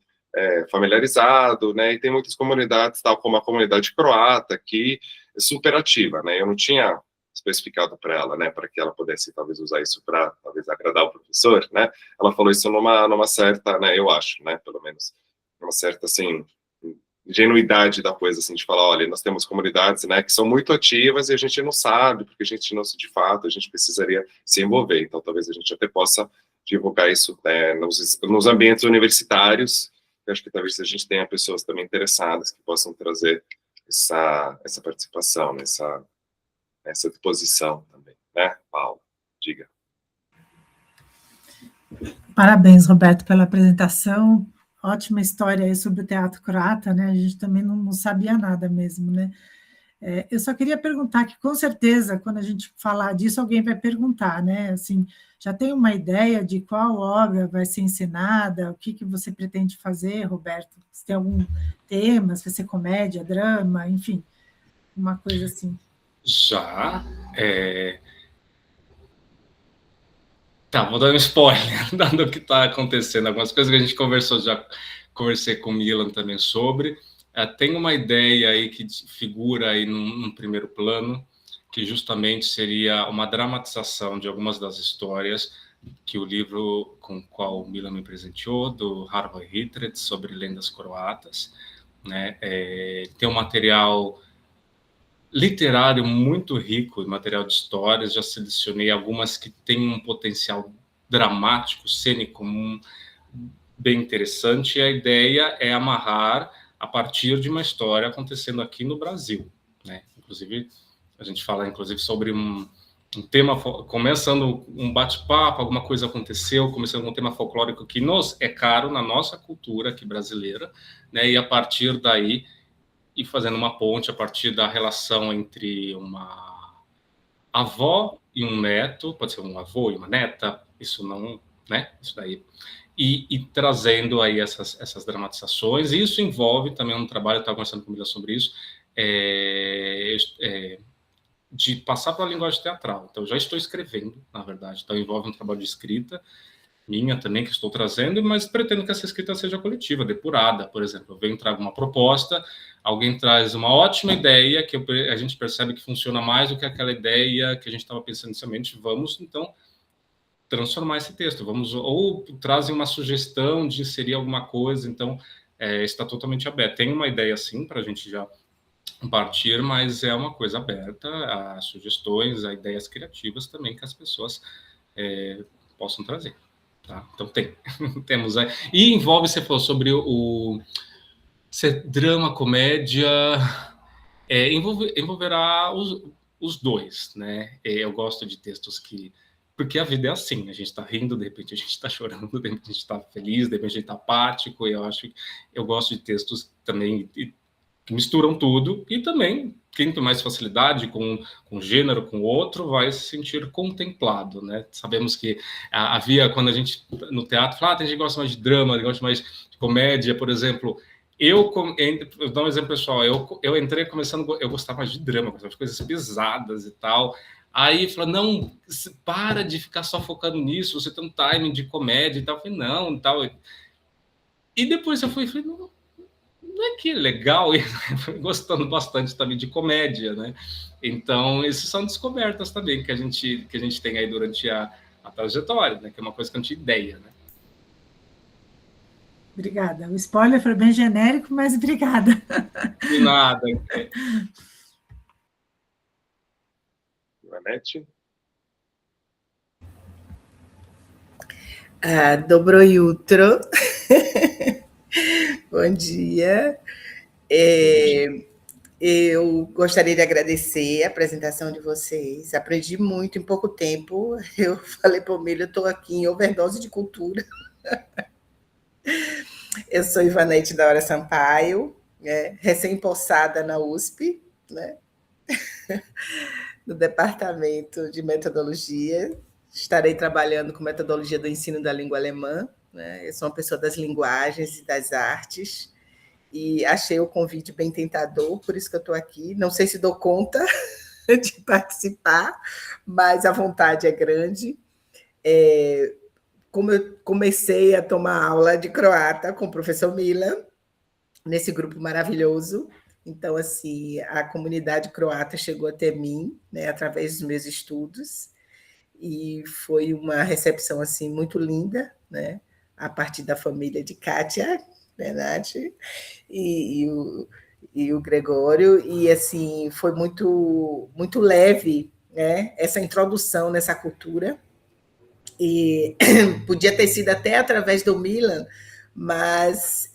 familiarizado, né? E tem muitas comunidades, tal como a comunidade croata, que é super ativa, né? Eu não tinha especificado para ela, né, para que ela pudesse talvez usar isso para talvez agradar o professor, né? Ela falou isso numa certa, né, eu acho, né, pelo menos, uma certa assim ingenuidade da coisa, assim, de falar, olha, nós temos comunidades, né, que são muito ativas e a gente não sabe, porque a gente não, de fato, a gente precisaria se envolver. Então, talvez a gente até possa divulgar isso, né, nos ambientes universitários. Eu acho que talvez a gente tenha pessoas também interessadas que possam trazer essa participação, essa disposição também, né, Paulo? Diga. Parabéns, Roberto, pela apresentação. Ótima história aí sobre o teatro croata, né? A gente também não sabia nada mesmo, né? Eu só queria perguntar que, com certeza, quando a gente falar disso, alguém vai perguntar, né? Assim, já tem uma ideia de qual obra vai ser encenada? O que você pretende fazer, Roberto? Se tem algum tema, se vai ser comédia, drama, enfim, uma coisa assim. Já, Tá, vou dar um spoiler do que está acontecendo. Algumas coisas que a gente conversou, já conversei com o Milan também sobre. Tem uma ideia aí que figura aí num primeiro plano, que justamente seria uma dramatização de algumas das histórias que o livro com o qual o Milan me presenteou, do Hrvoje Hitrecht, sobre lendas croatas, né? Tem um material literário muito rico, material de histórias, já selecionei algumas que têm um potencial dramático, cênico, bem interessante, e a ideia é amarrar a partir de uma história acontecendo aqui no Brasil, né? Inclusive, a gente fala inclusive sobre um tema, começando um bate-papo, alguma coisa aconteceu, começando um tema folclórico que nos é caro na nossa cultura aqui brasileira, né? E a partir daí e fazendo uma ponte a partir da relação entre uma avó e um neto, pode ser um avô e uma neta, isso não, né? Isso daí. E trazendo aí essas dramatizações. E isso envolve também um trabalho, eu estava conversando com a Mila sobre isso, de passar para a linguagem teatral. Então, eu já estou escrevendo, na verdade. Então, envolve um trabalho de escrita, minha também, que estou trazendo, mas pretendo que essa escrita seja coletiva, depurada, por exemplo. Eu venho, trago uma proposta, alguém traz uma ótima ideia, que a gente percebe que funciona mais do que aquela ideia que a gente estava pensando inicialmente, vamos, então, transformar esse texto, ou trazem uma sugestão de inserir alguma coisa, então, está totalmente aberto. Tem uma ideia, sim, para a gente já partir, mas é uma coisa aberta a sugestões, a ideias criativas também que as pessoas possam trazer. Tá? Então temos aí. E envolve, você falou sobre o drama, comédia, envolverá os dois, né? Eu gosto de textos porque a vida é assim, a gente está rindo, de repente a gente está chorando, de repente a gente está feliz, de repente a gente está apático, e eu gosto de textos também que misturam tudo, e também quem tem mais facilidade com um gênero, com outro, vai se sentir contemplado, né? Sabemos que havia, quando a gente, no teatro, fala, tem gente que gosta mais de drama, gosta mais de comédia, por exemplo. Eu dou um exemplo pessoal, eu entrei começando, eu gostava mais de drama, de coisas pesadas e tal. Aí falou, não, para de ficar só focando nisso, você tem um timing de comédia e tal. Eu falei, não, e tal. E depois eu falei, não é que legal, e gostando bastante também de comédia, né? Então, essas são descobertas também que a gente tem aí durante a trajetória, né? Que é uma coisa que eu não tinha ideia, né? Obrigada. O spoiler foi bem genérico, mas obrigada. De nada. Ivonete? Dobro jutro. Bom dia. Eu gostaria de agradecer a apresentação de vocês. Aprendi muito em pouco tempo. Eu falei para o Milho, eu estou aqui em overdose de cultura. Eu sou Ivonete da Hora Sampaio, recém-possada na USP, né? No departamento de metodologia. Estarei trabalhando com metodologia do ensino da língua alemã, né? Eu sou uma pessoa das linguagens e das artes, e achei o convite bem tentador, por isso que eu estou aqui. Não sei se dou conta de participar, mas a vontade é grande. como eu comecei a tomar aula de croata com o professor Milan, nesse grupo maravilhoso. Então, assim, a comunidade croata chegou até mim, né, através dos meus estudos, e foi uma recepção assim muito linda, né, a partir da família de Kátia, né, Nath, e o Gregório, e assim, foi muito leve, né, essa introdução nessa cultura, e podia ter sido até através do Milan, mas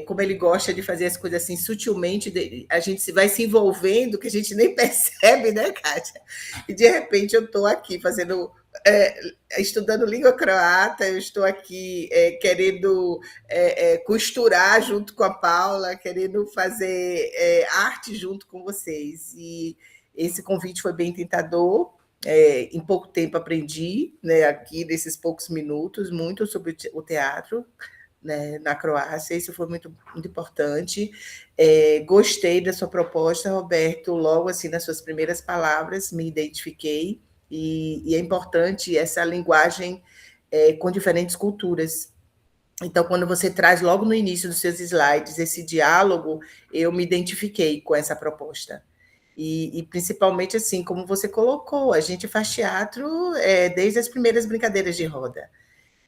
como ele gosta de fazer as coisas assim sutilmente, a gente vai se envolvendo que a gente nem percebe, né, Kátia? E de repente eu estou aqui fazendo, estudando língua croata, eu estou aqui querendo costurar junto com a Paula, querendo fazer arte junto com vocês. E esse convite foi bem tentador. Em pouco tempo aprendi, né, aqui nesses poucos minutos, muito sobre o teatro, né, na Croácia. Isso foi muito, muito importante. Gostei da sua proposta, Roberto. Logo assim, nas suas primeiras palavras, me identifiquei, e é importante essa linguagem com diferentes culturas. Então, quando você traz logo no início dos seus slides esse diálogo, eu me identifiquei com essa proposta. E principalmente, assim, como você colocou, a gente faz teatro desde as primeiras brincadeiras de roda.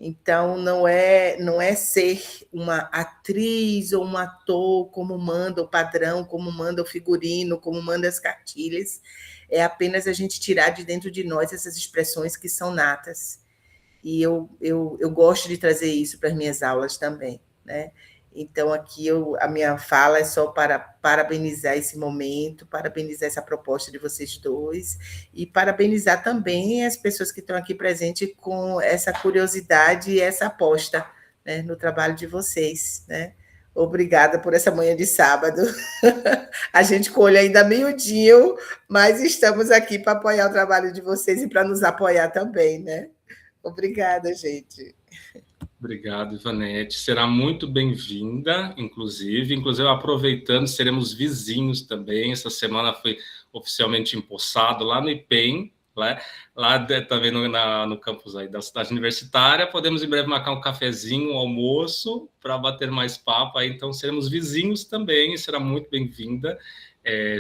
Então, não é ser uma atriz ou um ator como manda o padrão, como manda o figurino, como manda as cartilhas. É apenas a gente tirar de dentro de nós essas expressões que são natas. E eu gosto de trazer isso para as minhas aulas também, né? Então, aqui a minha fala é só para parabenizar esse momento, parabenizar essa proposta de vocês dois, e parabenizar também as pessoas que estão aqui presentes com essa curiosidade e essa aposta, né, no trabalho de vocês, né? Obrigada por essa manhã de sábado. A gente colhe ainda miudinho, mas estamos aqui para apoiar o trabalho de vocês e para nos apoiar também, né? Obrigada, gente. Obrigado, Ivanete. Será muito bem-vinda, inclusive. Inclusive, aproveitando, seremos vizinhos também. Essa semana foi oficialmente empossado lá no IPEM, lá também no campus aí da cidade universitária. Podemos em breve marcar um cafezinho, um almoço, para bater mais papo. Aí, então, seremos vizinhos também. Será muito bem-vinda.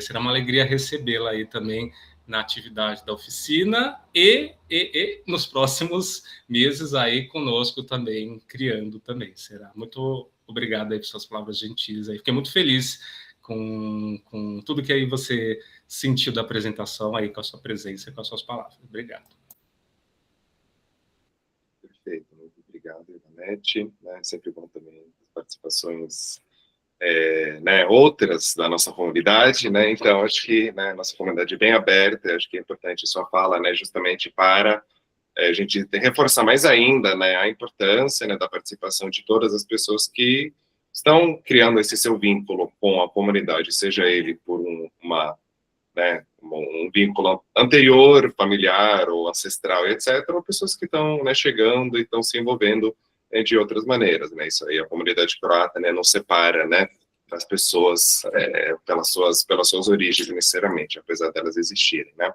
Será uma alegria recebê-la aí também na atividade da oficina e nos próximos meses aí conosco também, criando também. Será muito obrigado aí por suas palavras gentis aí. Fiquei muito feliz com tudo que aí você sentiu da apresentação aí, com a sua presença e com as suas palavras. Obrigado. Perfeito, muito obrigado, Ivanete. Né? Sempre bom também as participações né, outras da nossa comunidade, né? Então acho que, né, nossa comunidade é bem aberta, acho que é importante a sua fala, né, justamente para a gente reforçar mais ainda, né, a importância, né, da participação de todas as pessoas que estão criando esse seu vínculo com a comunidade, seja ele por um vínculo anterior, familiar ou ancestral, etc., ou pessoas que estão, né, chegando e estão se envolvendo de outras maneiras, né? Isso aí a comunidade croata, né, não separa, né, as pessoas pelas suas origens necessariamente, apesar delas existirem, né?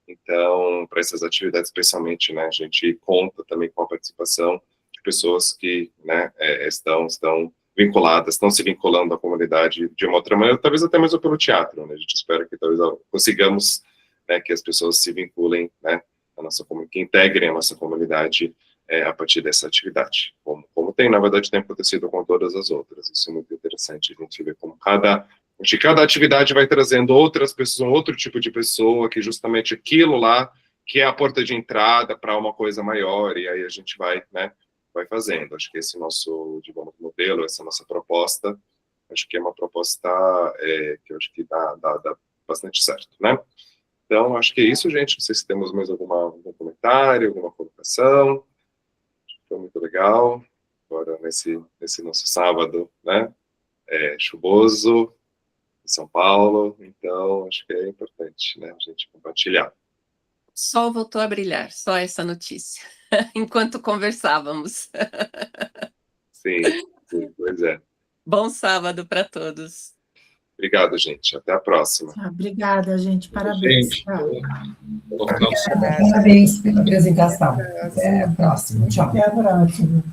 Então, para essas atividades, especialmente, né, a gente conta também com a participação de pessoas que, né, estão vinculadas, estão se vinculando à comunidade de uma outra maneira, talvez até mesmo pelo teatro, né? A gente espera que talvez consigamos, né, que as pessoas se vinculem, né, que integrem a nossa comunidade a partir dessa atividade, como tem, na verdade, tem acontecido com todas as outras. Isso é muito interessante, a gente vê como cada atividade vai trazendo outras pessoas, um outro tipo de pessoa, que justamente aquilo lá, que é a porta de entrada para uma coisa maior, e aí a gente vai, né, vai fazendo. Acho que esse nosso, digamos, modelo, essa nossa proposta, acho que é uma proposta que eu acho que dá bastante certo, né? Então, acho que é isso, gente. Não sei se temos mais algum comentário, alguma colocação. Foi muito legal, agora nesse nosso sábado, né, chuvoso, em São Paulo, então acho que é importante, né, a gente compartilhar. O sol voltou a brilhar, só essa notícia, enquanto conversávamos. Sim, pois é. Bom sábado para todos. Obrigado, gente. Até a próxima. Obrigada, gente. Parabéns. Gente, Tchau. bom final de semana. Parabéns pela apresentação. Até a próxima. Tchau. Até a próxima.